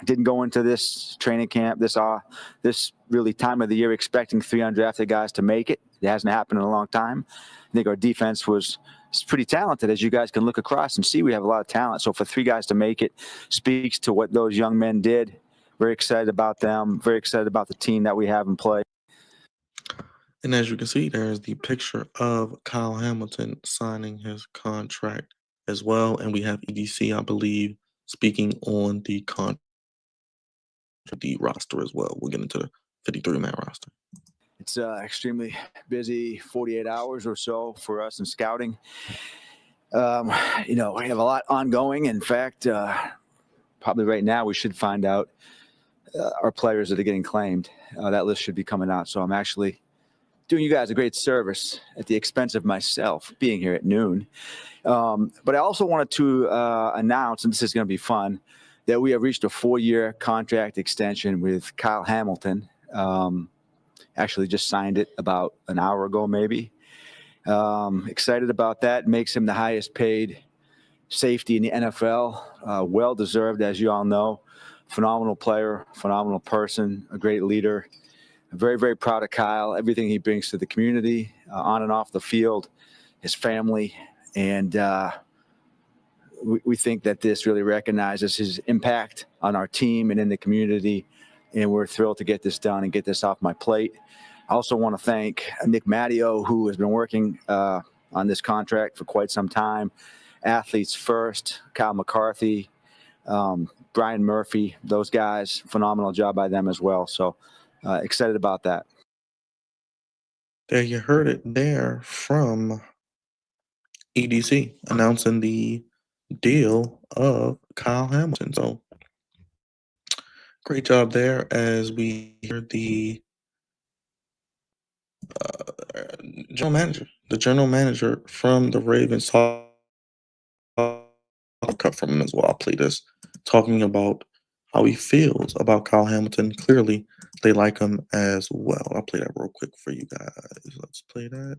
Didn't go into this training camp, this really time of the year, expecting 3 undrafted guys to make it. It hasn't happened in a long time. I think our defense was pretty talented, as you guys can look across and see. We have a lot of talent. So for 3 guys to make it speaks to what those young men did. Very excited about them. Very excited about the team that we have in play. And as you can see, there's the picture of Kyle Hamilton signing his contract as well. And we have EDC, I believe, speaking on the contract, the roster as well. We'll get into the 53-man roster. It's extremely busy 48 hours or so for us in scouting. We have a lot ongoing. In fact, probably right now we should find out our players that are getting claimed. That list should be coming out. So I'm actually doing you guys a great service at the expense of myself being here at noon. But I also wanted to announce, and this is going to be fun, that we have reached a 4-year contract extension with Kyle Hamilton. Actually just signed it about an hour ago, maybe. Excited about that. Makes him the highest paid safety in the NFL. Well deserved, as you all know. Phenomenal player, phenomenal person, a great leader. I'm very, very proud of Kyle, everything he brings to the community, on and off the field, his family. And we think that this really recognizes his impact on our team and in the community. And we're thrilled to get this done and get this off my plate. I also want to thank Nick Matteo, who has been working on this contract for quite some time. Athletes First, Kyle McCarthy, Brian Murphy, those guys, phenomenal job by them as well. So excited about that. There you heard it there from EDC announcing the deal of Kyle Hamilton. So great job there as we hear the general manager from the Ravens talk. I'll cut from him as well. I'll play this, talking about how he feels about Kyle Hamilton. Clearly, they like him as well. I'll play that real quick for you guys. Let's play that.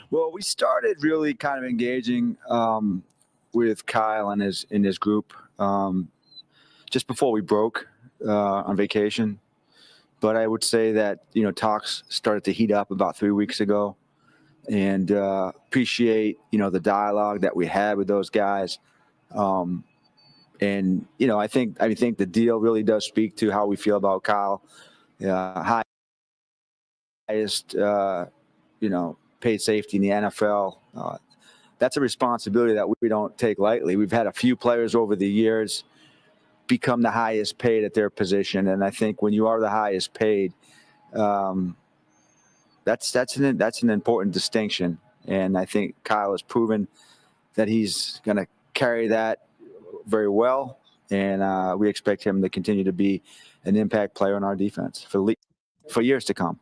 Well, we started really kind of engaging with Kyle and his group just before we broke on vacation. But I would say that, talks started to heat up about 3 weeks ago, and appreciate, the dialogue that we had with those guys. And, I think the deal really does speak to how we feel about Kyle. Highest, paid safety in the NFL. That's a responsibility that we don't take lightly. We've had a few players over the years become the highest paid at their position, and I think when you are the highest paid, that's an important distinction. And I think Kyle has proven that he's going to carry that very well, and we expect him to continue to be an impact player on our defense for years to come.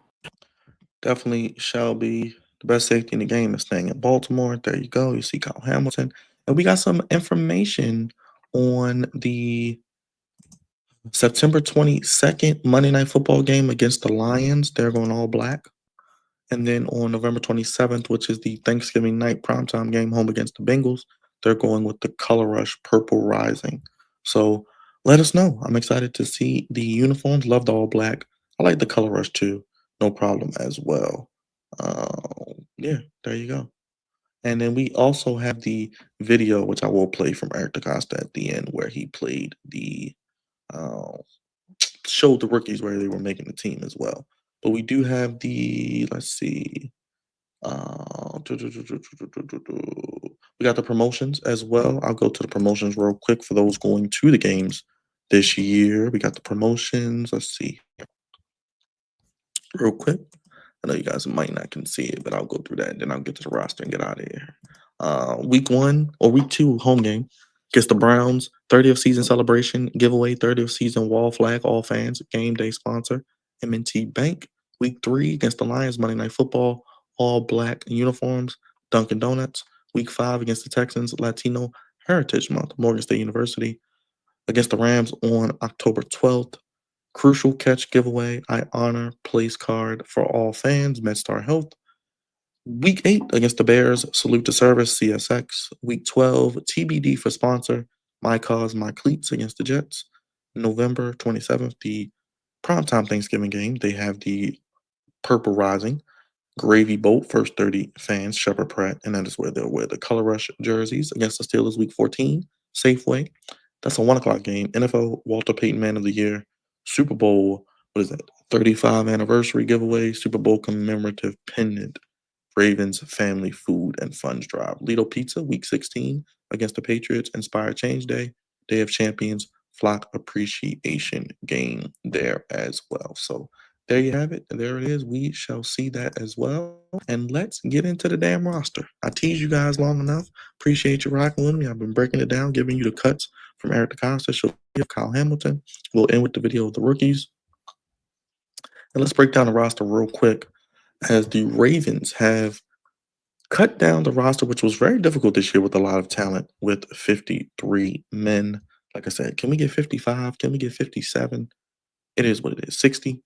Definitely shall be the best safety in the game is staying in Baltimore. There you go. You see Kyle Hamilton. And we got some information on the September 22nd Monday Night Football game against the Lions. They're going all black. And then on November 27th, which is the Thanksgiving night primetime game home against the Bengals, they're going with the Color Rush Purple Rising. So let us know. I'm excited to see the uniforms. Love the all black. I like the Color Rush too. No problem as well. Yeah, there you go. And then we also have the video, which I will play from Eric DaCosta at the end, where he played the showed the rookies where they were making the team as well. But we do have the, let's see, we got the promotions as well. I'll go to the promotions real quick for those going to the games this year. We got the promotions. Let's see real quick. I know you guys might not can see it, but I'll go through that and then I'll get to the roster and get out of here. Week 2 home game against the Browns, 30th season celebration giveaway, 30th season wall flag, all fans, game day sponsor, M&T Bank. Week 3 against the Lions, Monday Night Football, all black uniforms, Dunkin' Donuts. Week 5 against the Texans, Latino Heritage Month, Morgan State University. Against the Rams on October 12th, Crucial Catch giveaway, I honor place card for all fans, MedStar Health. Week 8 against the Bears, Salute to Service, CSX. Week 12, TBD for sponsor, My Cause, My Cleats against the Jets. November 27th, the primetime Thanksgiving game, they have the Purple Rising, Gravy Boat, first 30 fans, Shepherd Pratt, and that is where they'll wear the Color Rush jerseys against the Steelers. Week 14, Safeway. That's a 1 o'clock game. NFL Walter Payton Man of the Year. Super Bowl, 35 anniversary giveaway, Super Bowl commemorative pendant, Ravens Family Food and Funds Drive. Lido Pizza, Week 16 against the Patriots, Inspire Change Day, Day of Champions, Flock Appreciation Game there as well. So there you have it. There it is. We shall see that as well. And let's get into the damn roster. I teased you guys long enough. Appreciate you rocking with me. I've been breaking it down, giving you the cuts from Eric DaCosta, show of Kyle Hamilton. We'll end with the video of the rookies. And let's break down the roster real quick, as the Ravens have cut down the roster, which was very difficult this year with a lot of talent, with 53 men. Like I said, can we get 55? Can we get 57? It is what it is, 60.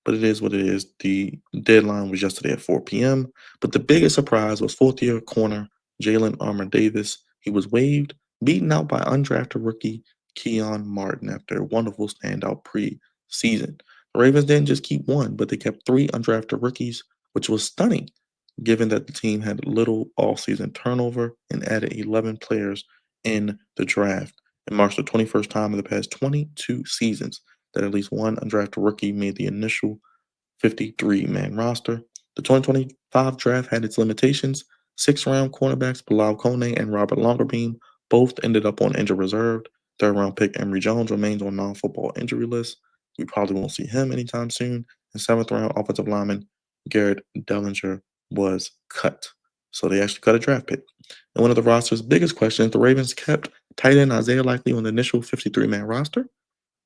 but it is what it is. The deadline was yesterday at 4 p.m. But the biggest surprise was fourth-year corner Jalen Armour Davis. He was waived, beaten out by undrafted rookie Keon Martin after a wonderful standout pre-season. The Ravens didn't just keep one, but they kept 3 undrafted rookies, which was stunning given that the team had little offseason turnover and added 11 players in the draft. It marks the 21st time in the past 22 seasons that at least one undrafted rookie made the initial 53-man roster. The 2025 draft had its limitations. 6th-round cornerbacks Bilal Kone and Robert Longerbeam both ended up on injured reserve. 3rd-round pick Emory Jones remains on non-football injury list. We probably won't see him anytime soon. And 7th-round offensive lineman Garrett Dellinger was cut. So they actually cut a draft pick. And one of the roster's biggest questions, the Ravens kept tight end Isaiah Likely on the initial 53-man roster,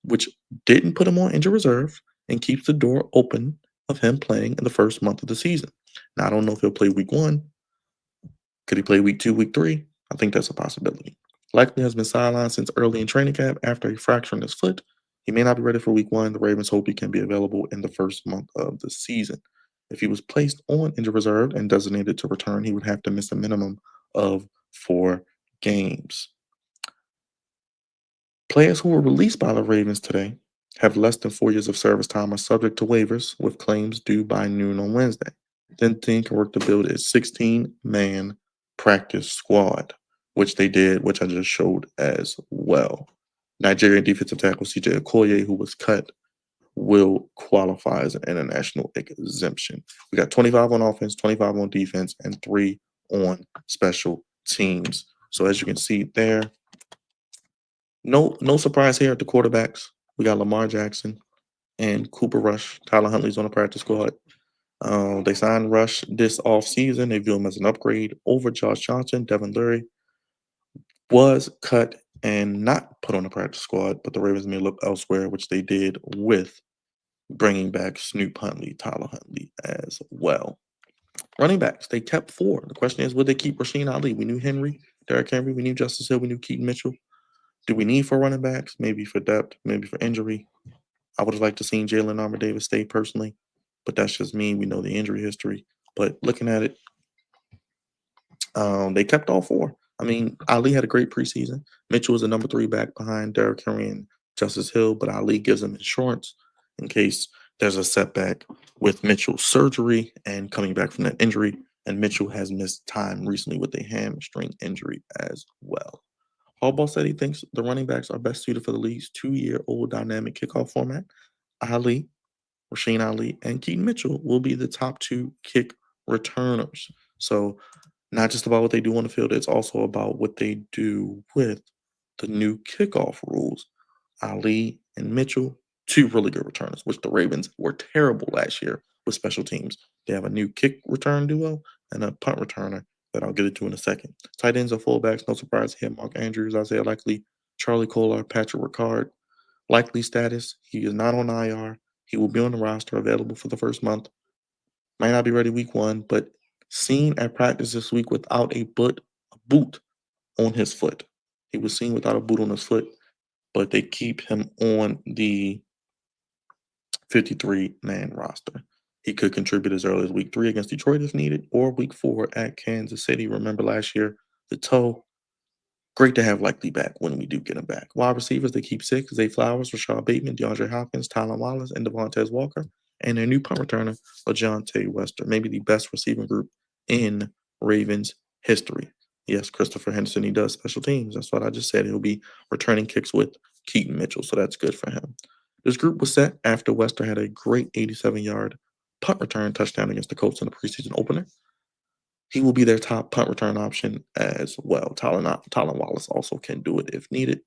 which didn't put him on injured reserve and keeps the door open of him playing in the first month of the season. Now, I don't know if he'll play week 1. Could he play week 2, week 3? I think that's a possibility. Likely has been sidelined since early in training camp after a fracture in his foot. He may not be ready for week 1. The Ravens hope he can be available in the first month of the season. If he was placed on injured reserve and designated to return, he would have to miss a minimum of 4 games. Players who were released by the Ravens today have less than 4 years of service time are subject to waivers with claims due by noon on Wednesday. Then the team can work to build a 16-man practice squad, which they did, which I just showed as well. Nigerian defensive tackle CJ Okoye, who was cut, will qualify as an international exemption. We got 25 on offense, 25 on defense, and 3 on special teams. So as you can see there, no surprise here at the quarterbacks. We got Lamar Jackson and Cooper Rush. Tyler Huntley's on the practice squad. They signed Rush this offseason. They view him as an upgrade over Josh Johnson. Devin Leary was cut and not put on the practice squad, but the Ravens may look elsewhere, which they did with bringing back Snoop Huntley, Tyler Huntley as well. Running backs, they kept 4. The question is, would they keep Rasheen Ali? We knew Henry, Derrick Henry, we knew Justice Hill, we knew Keaton Mitchell. Do we need 4 running backs? Maybe for depth, maybe for injury. I would have liked to see Jalen Armour Davis stay personally, but that's just me. We know the injury history. But looking at it, they kept all 4. I mean, Ali had a great preseason. Mitchell was a number 3 back behind Derrick Henry and Justice Hill, but Ali gives them insurance in case there's a setback with Mitchell's surgery and coming back from that injury. And Mitchell has missed time recently with a hamstring injury as well. Harbaugh said he thinks the running backs are best suited for the league's 2-year-old dynamic kickoff format. Ali, Rasheen Ali, and Keaton Mitchell will be the top 2 kick returners. So not just about what they do on the field, it's also about what they do with the new kickoff rules. Ali and Mitchell, 2 really good returners, which the Ravens were terrible last year with special teams. They have a new kick return duo and a punt returner that I'll get into in a second. Tight ends and fullbacks, no surprise here. Mark Andrews, Isaiah Likely, Charlie Kolar, Patrick Ricard. Likely status, he is not on IR. He will be on the roster, available for the first month. Might not be ready week 1, but seen at practice this week without a boot on his foot. He was seen without a boot on his foot, but they keep him on the 53-man roster. He could contribute as early as week 3 against Detroit if needed, or week 4 at Kansas City. Remember last year, the toe. Great to have Likely back when we do get him back. Wide receivers, they keep 6. Zay Flowers, Rashad Bateman, DeAndre Hopkins, Tylan Wallace, and Devontae Walker. And their new punt returner, LaJohntay Wester. Maybe the best receiving group in Ravens history. Yes, Christopher Henderson, he does special teams. That's what I just said. He'll be returning kicks with Keaton Mitchell, so that's good for him. This group was set after Wester had a great 87-yard punt return touchdown against the Colts in the preseason opener. He will be their top punt return option as well. Tylan Wallace also can do it if needed.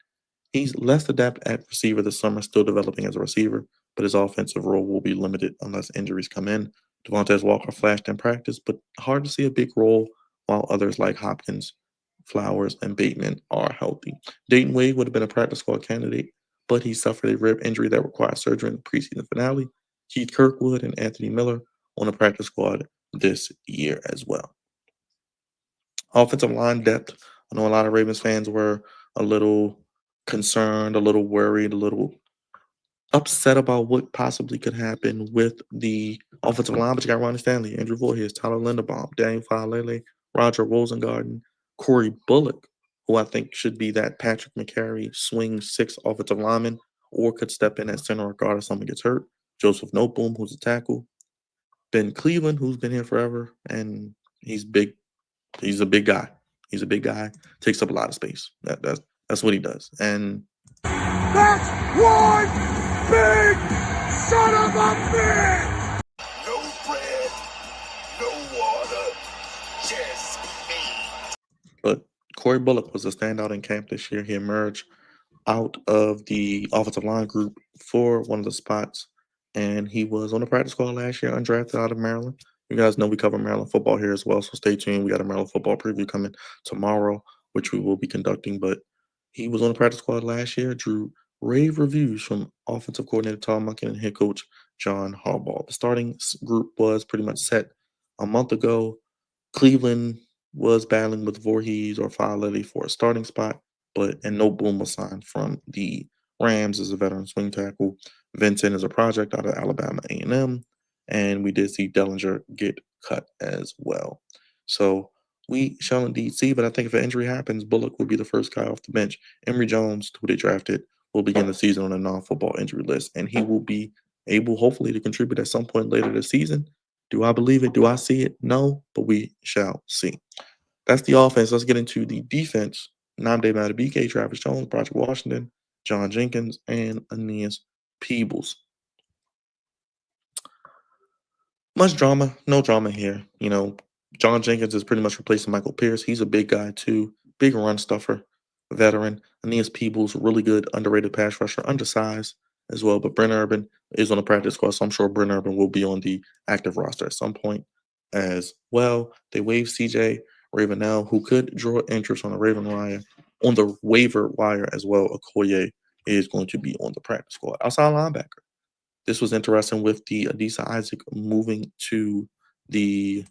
He's less adept at receiver this summer, still developing as a receiver, but his offensive role will be limited unless injuries come in. Devontae Walker flashed in practice, but hard to see a big role while others like Hopkins, Flowers, and Bateman are healthy. Dayton Wade would have been a practice squad candidate, but he suffered a rib injury that required surgery in the preseason finale. Keith Kirkwood and Anthony Miller on the practice squad this year as well. Offensive line depth. I know a lot of Ravens fans were a little concerned, a little worried, a little upset about what possibly could happen with the offensive line, but you got Ronnie Stanley, Andrew Voorhees, Tyler Linderbaum, Daniel Falele, Roger Rosengarten, Corey Bullock, who I think should be that Patrick McCary swing 6 offensive lineman or could step in at center or guard if someone gets hurt. Joseph Noteboom, who's a tackle. Ben Cleveland, who's been here forever, and he's big. He's a big guy. He's a big guy. Takes up a lot of space. That's what he does. And That's one big son of a bitch! No bread, no water, just me. but Corey Bullock was a standout in camp this year. He emerged out of the offensive line group for one of the spots, and he was on the practice squad last year, undrafted out of Maryland. You guys know we cover Maryland football here as well, so stay tuned. We got a Maryland football preview coming tomorrow, which we will be conducting. But he was on the practice squad last year, drew rave reviews from offensive coordinator Tom Monken and head coach John Harbaugh. The starting group was pretty much set a month ago. Cleveland was battling with Voorhees or Falele for a starting spot, and Noteboom was signed from the Rams as a veteran swing tackle. Vincent is a project out of Alabama A&M, and we did see Dellinger get cut as well. So we shall indeed see, but I think if an injury happens, Bullock will be the first guy off the bench. Emory Jones, who they drafted, will begin the season on a non-football injury list, and he will be able, hopefully, to contribute at some point later this season. Do I believe it? Do I see it? No, but we shall see. That's the offense. Let's get into the defense. Nnamdi Madubuike, Travis Jones, Project Washington, John Jenkins, and Aeneas Peebles. Much drama, no drama here. You know, John Jenkins is pretty much replacing Michael Pierce. He's a big guy too, big run stuffer, veteran. Aeneas Peebles, really good, underrated pass rusher, undersized as well. But Brent Urban is on the practice squad, so I'm sure Brent Urban will be on the active roster at some point as well. They waived CJ Ravenel, who could draw interest on the waiver wire as well. Okoye is going to be on the practice squad. Outside linebacker. This was interesting with the Adisa Isaac moving to the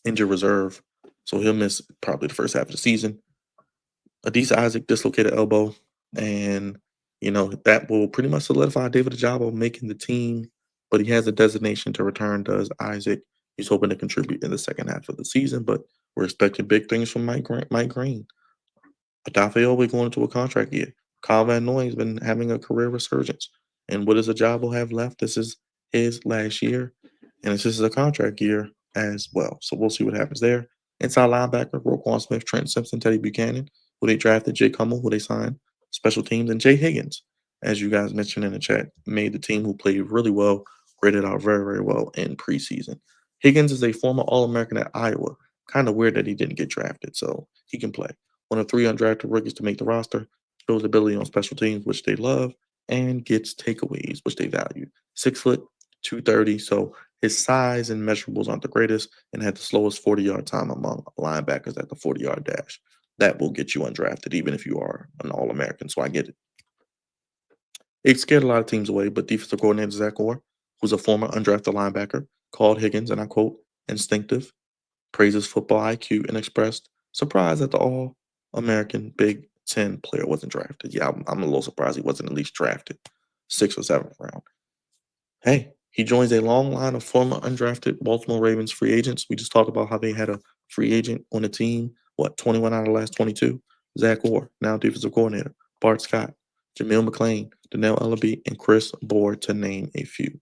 injured reserve. So he'll miss probably the first half of the season. Adisa Isaac dislocated elbow, and that will pretty much solidify David Ajabo making the team, but he has a designation to return, does Isaac. He's hoping to contribute in the second half of the season, but we're expecting big things from Mike Green. Adafe Owe going into a contract year. Kyle Van Noy has been having a career resurgence. And what does Ajabo have left? This is his last year, and this is a contract year as well. So we'll see what happens there. Inside linebacker, Roquan Smith, Trent Simpson, Teddy Buchanan, who they drafted, Jake Hummel, who they signed, special teams, and Jay Higgins, as you guys mentioned in the chat, made the team, who played really well, graded out very, very well in preseason. Higgins is a former All-American at Iowa. Kind of weird that he didn't get drafted, so he can play. One of 3 undrafted rookies to make the roster, shows ability on special teams, which they love, and gets takeaways, which they value. 6 foot, 230. So his size and measurables aren't the greatest, and had the slowest 40-yard time among linebackers at the 40-yard dash. That will get you undrafted, even if you are an All-American. So I get it. It scared a lot of teams away, but defensive coordinator Zach Orr, who's a former undrafted linebacker, called Higgins, and I quote, instinctive, praises football IQ, and expressed surprise that the All-American Big 10 player wasn't drafted. Yeah, I'm a little surprised he wasn't at least drafted 6th or 7th round. Hey, he joins a long line of former undrafted Baltimore Ravens free agents. We just talked about how they had a free agent on the team, 21 out of the last 22? Zach Orr, now defensive coordinator, Bart Scott, Jamil McClain, Donnell Ellaby, and Chris Board, to name a few.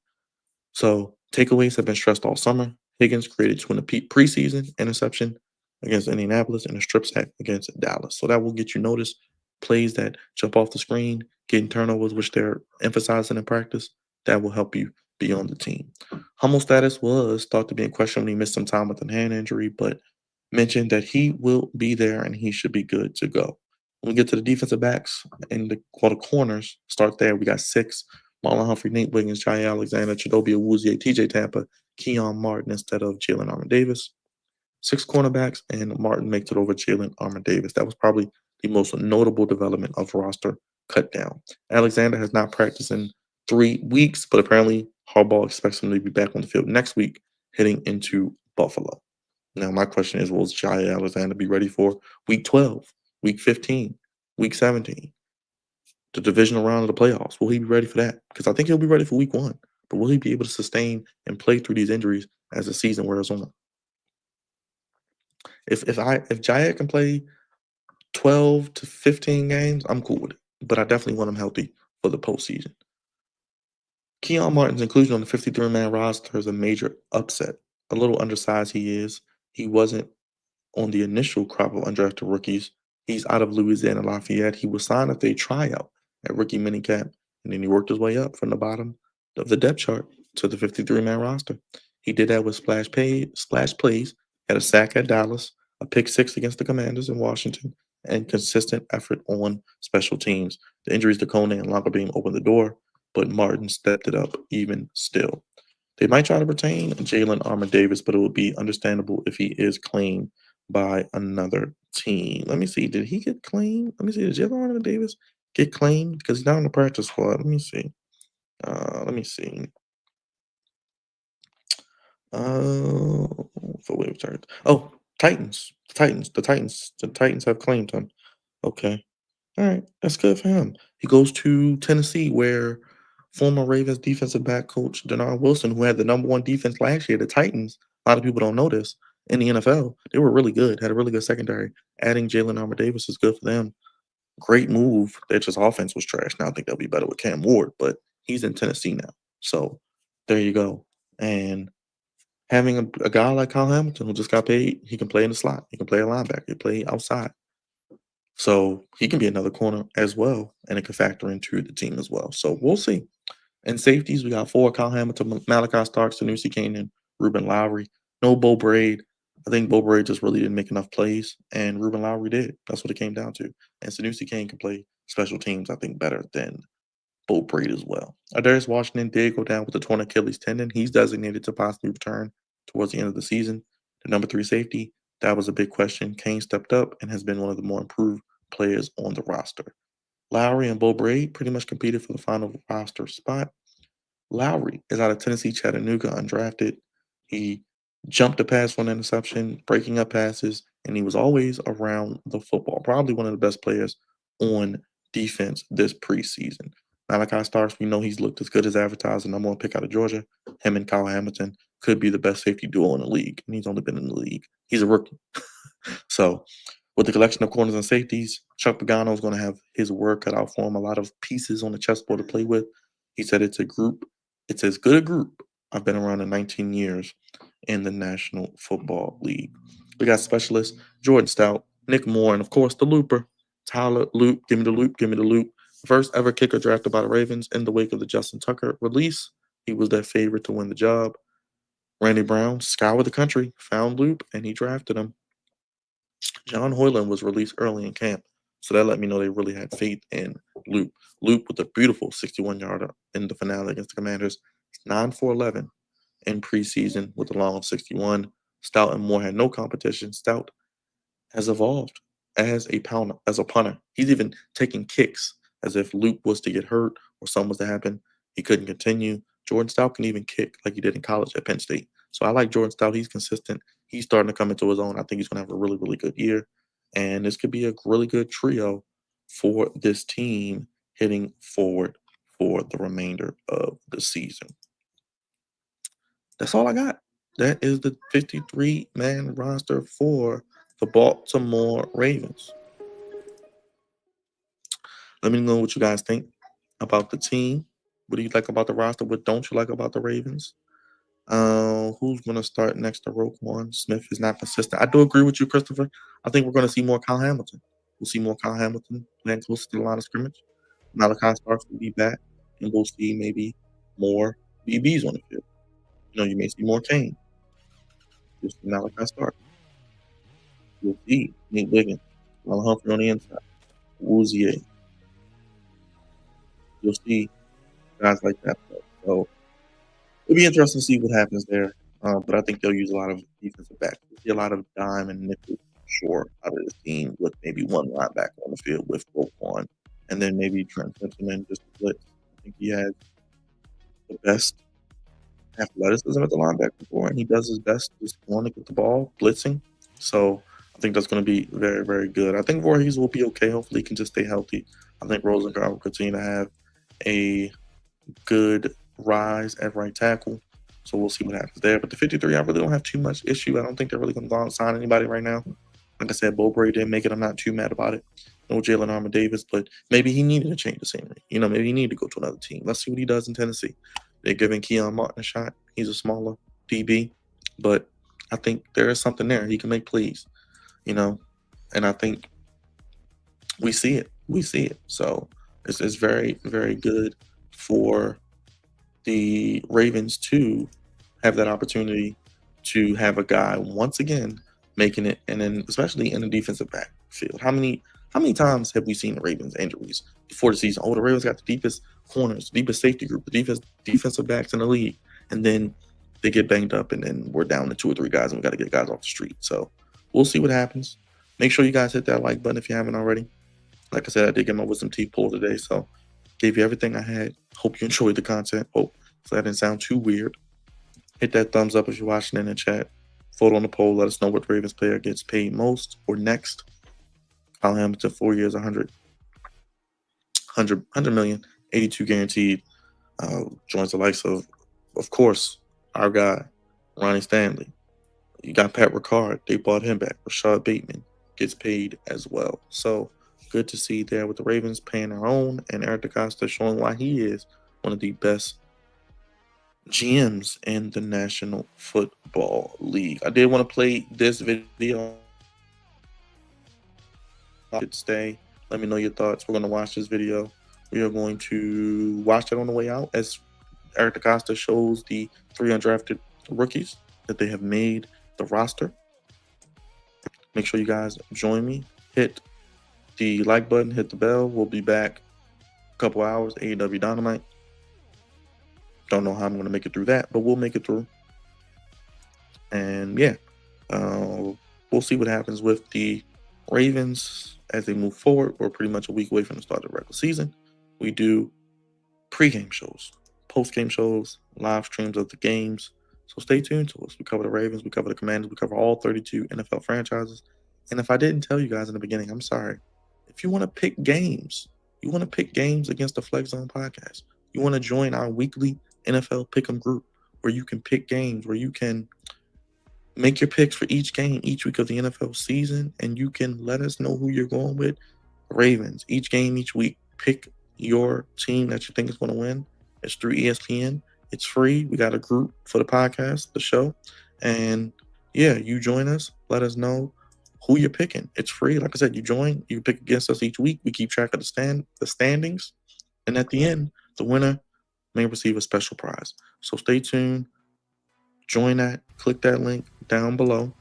So takeaways have been stressed all summer. Higgins created 2 in the preseason, interception against Indianapolis, and a strip sack against Dallas. So that will get you noticed. Plays that jump off the screen, getting turnovers, which they're emphasizing in practice, that will help you be on the team. Hummel's status was thought to be in question when he missed some time with a hand injury, but mentioned that he will be there and he should be good to go. When we get to the defensive backs and the corners, start there. We got 6. Marlon Humphrey, Nate Wiggins, Jai Alexander, Chidobe Awuzie, TJ Tampa, Keon Martin instead of Jalen Armour-Davis. 6 cornerbacks, and Martin makes it over Jalen Armour-Davis. That was probably the most notable development of roster cut down. Alexander has not practiced in 3 weeks, but apparently Harbaugh expects him to be back on the field next week, heading into Buffalo. Now, my question is, will Jai Alexander be ready for week 12, week 15, week 17? the divisional round of the playoffs. Will he be ready for that? Because I think he'll be ready for week 1. But will he be able to sustain and play through these injuries as the season wears on? If Jair can play 12 to 15 games, I'm cool with it. But I definitely want him healthy for the postseason. Keon Martin's inclusion on the 53-man roster is a major upset. A little undersized he is. He wasn't on the initial crop of undrafted rookies. He's out of Louisiana Lafayette. He was signed at a tryout at rookie minicamp, and then he worked his way up from the bottom of the depth chart to the 53-man roster. He did that with splash plays, had a sack at Dallas, a pick 6 against the Commanders in Washington, and consistent effort on special teams. The injuries to Kone and Lockerbeam opened the door, but Martin stepped it up even still. They might try to retain Jalen Armour-Davis, but it would be understandable if he is claimed by another team. Let me see. Did he get claimed? Let me see. Did Jalen Armour-Davis get claimed? Because he's not on the practice squad. Let me see. For wave charge. Oh, Titans. The Titans have claimed him. Okay. All right. That's good for him. He goes to Tennessee, where former Ravens defensive back coach Denard Wilson, who had the #1 defense last year, the Titans, a lot of people don't know this, in the NFL, they were really good, had a really good secondary. Adding Jalen Armour-Davis is good for them. Great move. Their just offense was trash. Now I think they'll be better with Cam Ward, but he's in Tennessee now. So there you go. And having a guy like Kyle Hamilton who just got paid, he can play in the slot. He can play a linebacker. He can play outside. So he can be another corner as well, and it can factor into the team as well. So we'll see. And safeties, we got 4: Kyle Hamilton, Malachi Starks, Sanusi Canaan, Ruben Lowry. No Bo Braid. I think Bo Braid just really didn't make enough plays, and Ruben Lowry did. That's what it came down to. And Sanusi Kane can play special teams, I think, better than Bo Braid as well. Darius Washington did go down with a torn Achilles tendon. He's designated to possibly return towards the end of the season. The #3 safety, that was a big question. Kane stepped up and has been one of the more improved players on the roster. Lowry and Bo Braid pretty much competed for the final roster spot. Lowry is out of Tennessee Chattanooga, undrafted. He jumped a pass for an interception, breaking up passes, and he was always around the football. Probably one of the best players on defense this preseason. Malachi Starks, we know he's looked as good as advertised, the #1 pick out of Georgia. Him and Kyle Hamilton could be the best safety duo in the league, and he's only been in the league. He's a rookie. So with the collection of corners and safeties, Chuck Pagano is going to have his work cut out for him. A lot of pieces on the chessboard to play with. He said it's a group. It's as good a group I've been around in 19 years in the National Football League. We got specialists Jordan Stout, Nick Moore, and of course the Looper, Tyler Loop. Give me the loop. Give me the loop. First ever kicker drafted by the Ravens in the wake of the Justin Tucker release. He was their favorite to win the job. Randy Brown scoured the country, found Loop, and he drafted him. John Hoyland was released early in camp, so that let me know they really had faith in Loop. Loop with a beautiful 61-yarder in the finale against the Commanders. 9 for 11 in preseason with a long of 61. Stout and Moore had no competition. Stout has evolved as a punter. He's even taking kicks as if Loop was to get hurt or something was to happen. He couldn't continue. Jordan Stout can even kick like he did in college at Penn State. So I like Jordan Stout. He's consistent. He's starting to come into his own. I think he's going to have a really, really good year. And this could be a really good trio for this team heading forward for the remainder of the season. That's all I got. That is the 53-man roster for the Baltimore Ravens. Let me know what you guys think about the team. What do you like about the roster? What don't you like about the Ravens? Who's going to start next to Roquan Smith is not consistent. I do agree with you, Christopher. I think we're going to see more Kyle Hamilton. We'll see more Kyle Hamilton playing close to the line of scrimmage. Malachi Starks will be back, and we'll see maybe more BBs on the field. You may see more Kane. You'll see Malachi Starks. You'll see Nate Wiggins, Ron Humphrey on the inside, Woozier. You'll see guys like that. So it'll be interesting to see what happens there. But I think they'll use a lot of defensive backs. We'll see a lot of dime and nickel short out of this team with maybe one linebacker on the field with Roquan. And then maybe Trent Simpson and just blitz. I think he has the best athleticism at the linebacker before, and he does his best just want to get the ball blitzing. So I think that's going to be very, very good. I think Voorhees will be okay. Hopefully, he can just stay healthy. I think Rosengard will continue to have a good rise at right tackle. So we'll see what happens there. But the 53, I really don't have too much issue. I don't think they're really going to go out and sign anybody right now. Like I said, Bo Bray didn't make it. I'm not too mad about it. No Jalen Armour Davis, but maybe he needed to change the scenery. Maybe he needed to go to another team. Let's see what he does in Tennessee. They're giving Keon Martin a shot. He's a smaller DB, but I think there is something there. He can make plays, and I think we see it. We see it. So it's very, very good for the Ravens to have that opportunity to have a guy once again making it, and then especially in the defensive backfield. How many times have we seen the Ravens injuries before the season? Oh, the Ravens got the deepest corners, the deepest safety group, the defensive backs in the league, and then they get banged up, and then we're down to 2 or 3 guys, and we got to get guys off the street. So we'll see what happens. Make sure you guys hit that like button if you haven't already. Like I said, I did get my wisdom teeth pulled today, so gave you everything I had. Hope you enjoyed the content. So that didn't sound too weird. Hit that thumbs up if you're watching in the chat. Vote on the poll. Let us know what Ravens player gets paid most or next. Kyle Hamilton, 4 years, 100 million, 82 guaranteed. Joins the likes of course, our guy, Ronnie Stanley. You got Pat Ricard. They bought him back. Rashad Bateman gets paid as well. So good to see there with the Ravens paying their own, and Eric DeCosta showing why he is one of the best GMs in the National Football League. I did want to play this video. Stay. Let me know your thoughts. We're going to watch this video. We are going to watch it on the way out as Eric DeCosta shows the 3 undrafted rookies that they have made the roster. Make sure you guys join me. Hit the like button. Hit the bell. We'll be back a couple hours. AEW Dynamite. Don't know how I'm going to make it through that, but we'll make it through. And yeah, we'll see what happens with the Ravens as they move forward. We're pretty much a week away from the start of the regular season. We do pre-game shows, post-game shows, live streams of the games. So stay tuned to us. We cover the Ravens, we cover the Commanders, we cover all 32 NFL franchises. And if I didn't tell you guys in the beginning, I'm sorry. If you want to pick games, against the Flex Zone podcast, you want to join our weekly NFL Pick'em group where you can pick games, where you can make your picks for each game each week of the NFL season, and you can let us know who you're going with. Ravens, each game, each week, pick your team that you think is going to win. It's through ESPN. It's free. We got a group for the podcast, the show. And yeah, you join us. Let us know who you're picking. It's free. Like I said, you join, you pick against us each week. We keep track of the standings. And at the end, the winner may receive a special prize. So stay tuned. Join that. Click that link down below.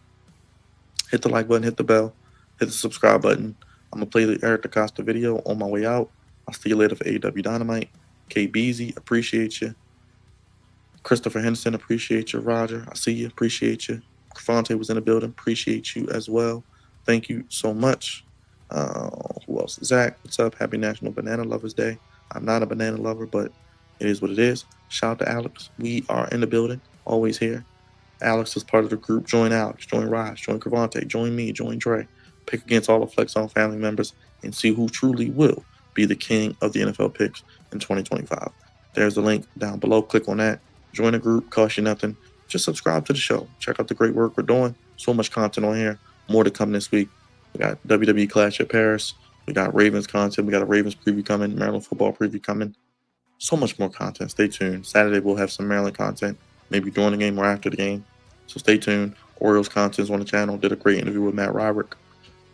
Hit the like button. Hit the bell. Hit the subscribe button. I'm going to play the Eric DeCosta video on my way out. I'll see you later for AEW Dynamite. KBZ, appreciate you. Christopher Henderson, appreciate you. Roger, I see you. Appreciate you. Fonte was in the building. Appreciate you as well. Thank you so much. Who else? Zach, what's up? Happy National Banana Lovers Day. I'm not a banana lover, but it is what it is. Shout out to Alex. We are in the building, always here. Alex is part of the group. Join Alex, join Raj, join Cravante, join me, join Trey. Pick against all the Flex Zone family members and see who truly will be the king of the NFL picks in 2025. There's the link down below. Click on that. Join the group. Cost you nothing. Just subscribe to the show. Check out the great work we're doing. So much content on here. More to come this week. We got WWE Clash at Paris. We got Ravens content. We got a Ravens preview coming. Maryland football preview coming. So much more content. Stay tuned. Saturday we'll have some Maryland content. Maybe during the game or after the game. So stay tuned. Orioles content is on the channel. Did a great interview with Matt Roderick.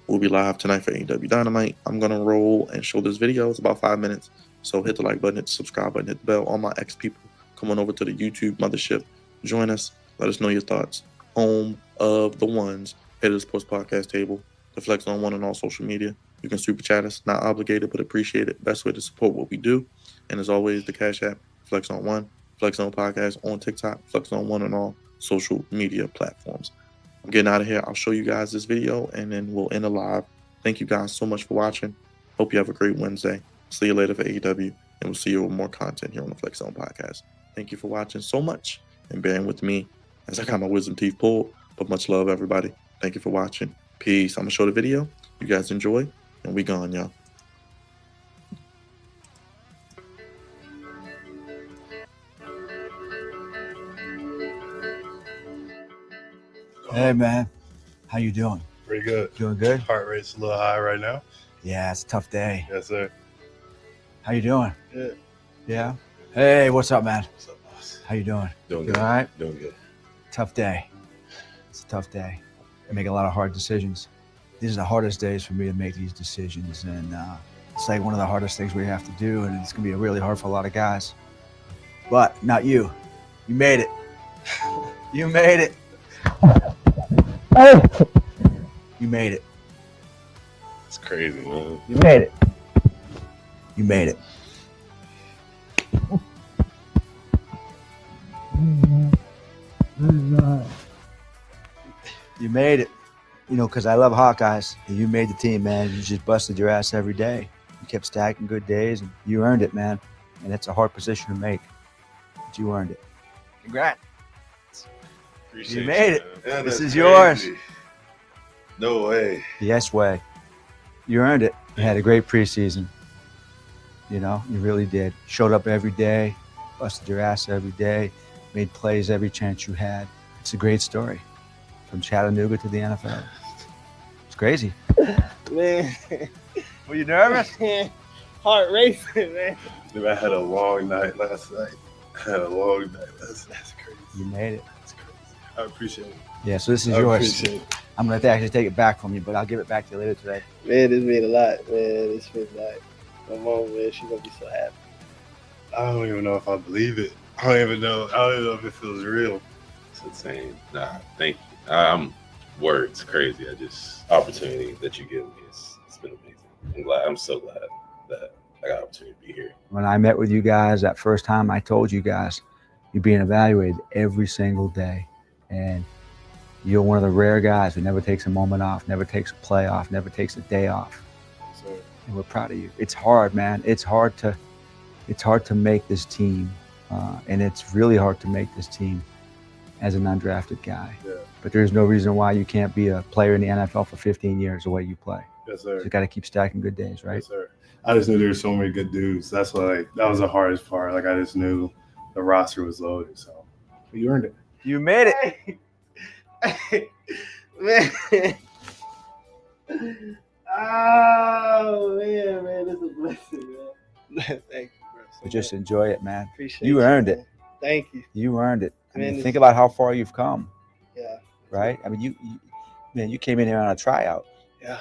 We'll be live tonight for AEW Dynamite. I'm going to roll and show this video. It's about 5 minutes. So hit the like button, hit the subscribe button, hit the bell. All my ex-people, come on over to the YouTube mothership. Join us. Let us know your thoughts. Home of the ones. Head to the Sports Podcast table. The Flex on One on all social media. You can super chat us. Not obligated, but appreciate it. Best way to support what we do. And as always, the Cash App, Flex on One. Flex on Podcast on TikTok. Flex on One on all social media platforms. I'm getting out of here. I'll show you guys this video and then we'll end the live. Thank you guys so much for watching. Hope you have a great Wednesday. See you later for AEW, and we'll see you with more content here on the Flex Zone Podcast. Thank you for watching so much and bearing with me as I got my wisdom teeth pulled. But much love, everybody. Thank you for watching. Peace. I'm going to show the video. You guys enjoy, and we gone, y'all. Hey, man. How you doing? Pretty good. Doing good? Heart rate's a little high right now. Yeah, it's a tough day. Yes, sir. How you doing? Good. Yeah? Hey, what's up, man? What's up, boss? How you doing? Doing You good. all right? Doing good. Tough day. It's a tough day. I make a lot of hard decisions. These are the hardest days for me to make these decisions, and it's like one of the hardest things we have to do, and it's going to be really hard for a lot of guys. But not you. You made it. You made it. You made it. It's crazy, man. You made it. You made it. You made it. You know, because I love Hawkeyes. You made the team, man. You just busted your ass every day. You kept stacking good days, and you earned it, man. And it's a hard position to make, but you earned it. Congrats. Appreciate You made man. it. Yeah, This that's is yours. crazy. No way. Yes way. You earned it. You had a great preseason. You know, you really did. Showed up every day, busted your ass every day, made plays every chance you had. It's a great story. From Chattanooga to the NFL. It's crazy. Man, Were you nervous? heart racing, man. Dude, I had a long night last night. That's crazy. You made it. That's crazy. I appreciate it. Yeah, so this is I yours. appreciate it. I'm going to actually take it back from you, but I'll give it back to you later today. Man, this mean a lot, man. This means like my mom, man, she gonna be so happy. I don't even know if I believe it. I don't even know if it feels real. It's insane. Nah, thank you. I'm words crazy. Opportunity that you give me, it's been amazing. I'm so glad that I got an opportunity to be here. When I met with you guys that first time, I told you guys you're being evaluated every single day. And you're one of the rare guys who never takes a moment off, never takes a play off, never takes a day off. So, And we're proud of you. It's hard, man. It's hard to make this team. And it's really hard to make this team as an undrafted guy. yeah. But there's no reason why you can't be a player in the NFL for 15 years the way you play. Yes, sir. So you got to keep stacking good days, right? Yes, sir. I just knew there were so many good dudes. That's why that was the hardest part. Like, I just knew the roster was loaded. So, but you earned it. You made it. Man. Oh man, it's a blessing, man. Thank you, bro. But just enjoy it, man. Appreciate You earned it. man. Thank you. You earned it. I Man, mean, this- think about how far you've come, Yeah. right? I mean, you came in here on a tryout. Yeah.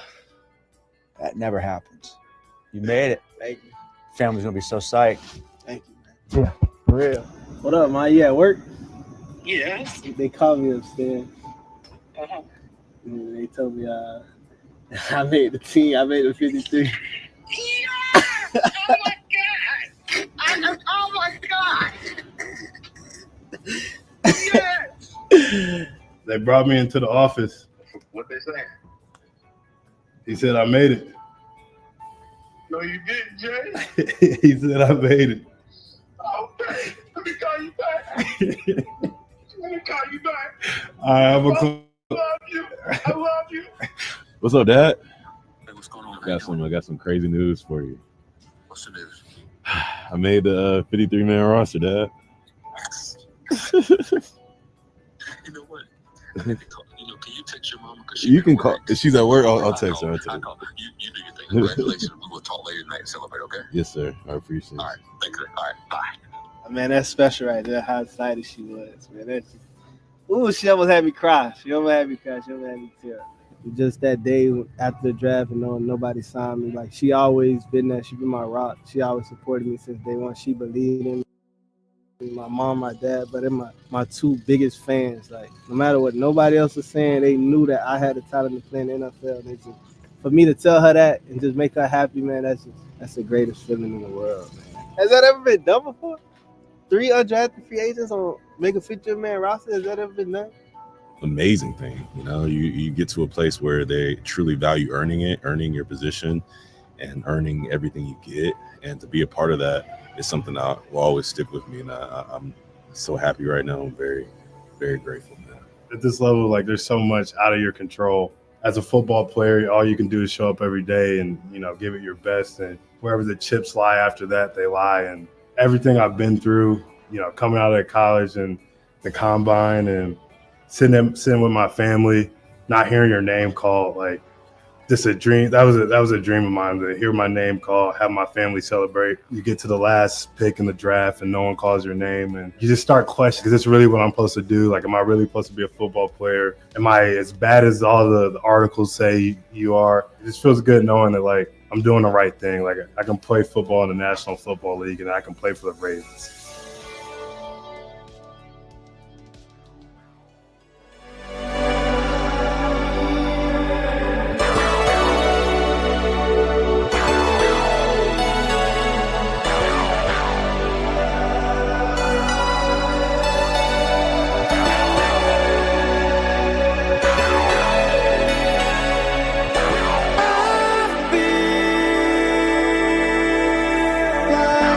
That never happens. You made it. Thank you. Family's gonna be so psyched. Thank you, man. Yeah. For real. What up, man? You at work? Yes. They called me upstairs. Uh-huh. And they told me I made the team. I made the 53. Yeah! Oh my god! Oh my god! Yes! They brought me into the office. What they say? He said, I made it. No, you didn't, Jay. He said, I made it. Okay. Let me call you back. Let me call you back. All right, I'm going to I love you. I love you. What's up, Dad? Hey, what's going on? I got some crazy news for you. What's the news? I made the 53-man roster, Dad. You know what? Can you text your mama? You can call. If she's at work, I'll text her. You do your thing. Congratulations. We'll talk later tonight and celebrate, okay? Yes, sir. I appreciate it. All right. Thank you. All right. Bye. Man, that's special right there. How excited she was, man. That's just, ooh, she almost had me cry. She almost had me tear. Just that day after the draft and knowing nobody signed me, like she always been there. She been my rock. She always supported me since day one. She believed in me. My mom, my dad, but they're my two biggest fans. Like no matter what nobody else was saying, they knew that I had the talent to play in the NFL. They just, for me to tell her that and just make her happy, man, that's the greatest feeling in the world, man. Has that ever been done before? 3 undrafted free agents on make a 50-man roster? Has that ever been done? Amazing thing, you get to a place where they truly value earning your position, and earning everything you get, and to be a part of that is something that will always stick with me, and I'm so happy right now. I'm very, very grateful, man. At this level, like there's so much out of your control as a football player, all you can do is show up every day and, give it your best. And wherever the chips lie after that, they lie. And everything I've been through, coming out of college and the combine and sitting with my family, not hearing your name called, like, just a dream. That was a dream of mine, to hear my name called, have my family celebrate. You get to the last pick in the draft and no one calls your name, and you just start questioning, is this really what I'm supposed to do? Like, am I really supposed to be a football player? Am I as bad as all the articles say you are? It just feels good knowing that, like, I'm doing the right thing. Like, I can play football in the National Football League and I can play for the Ravens.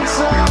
So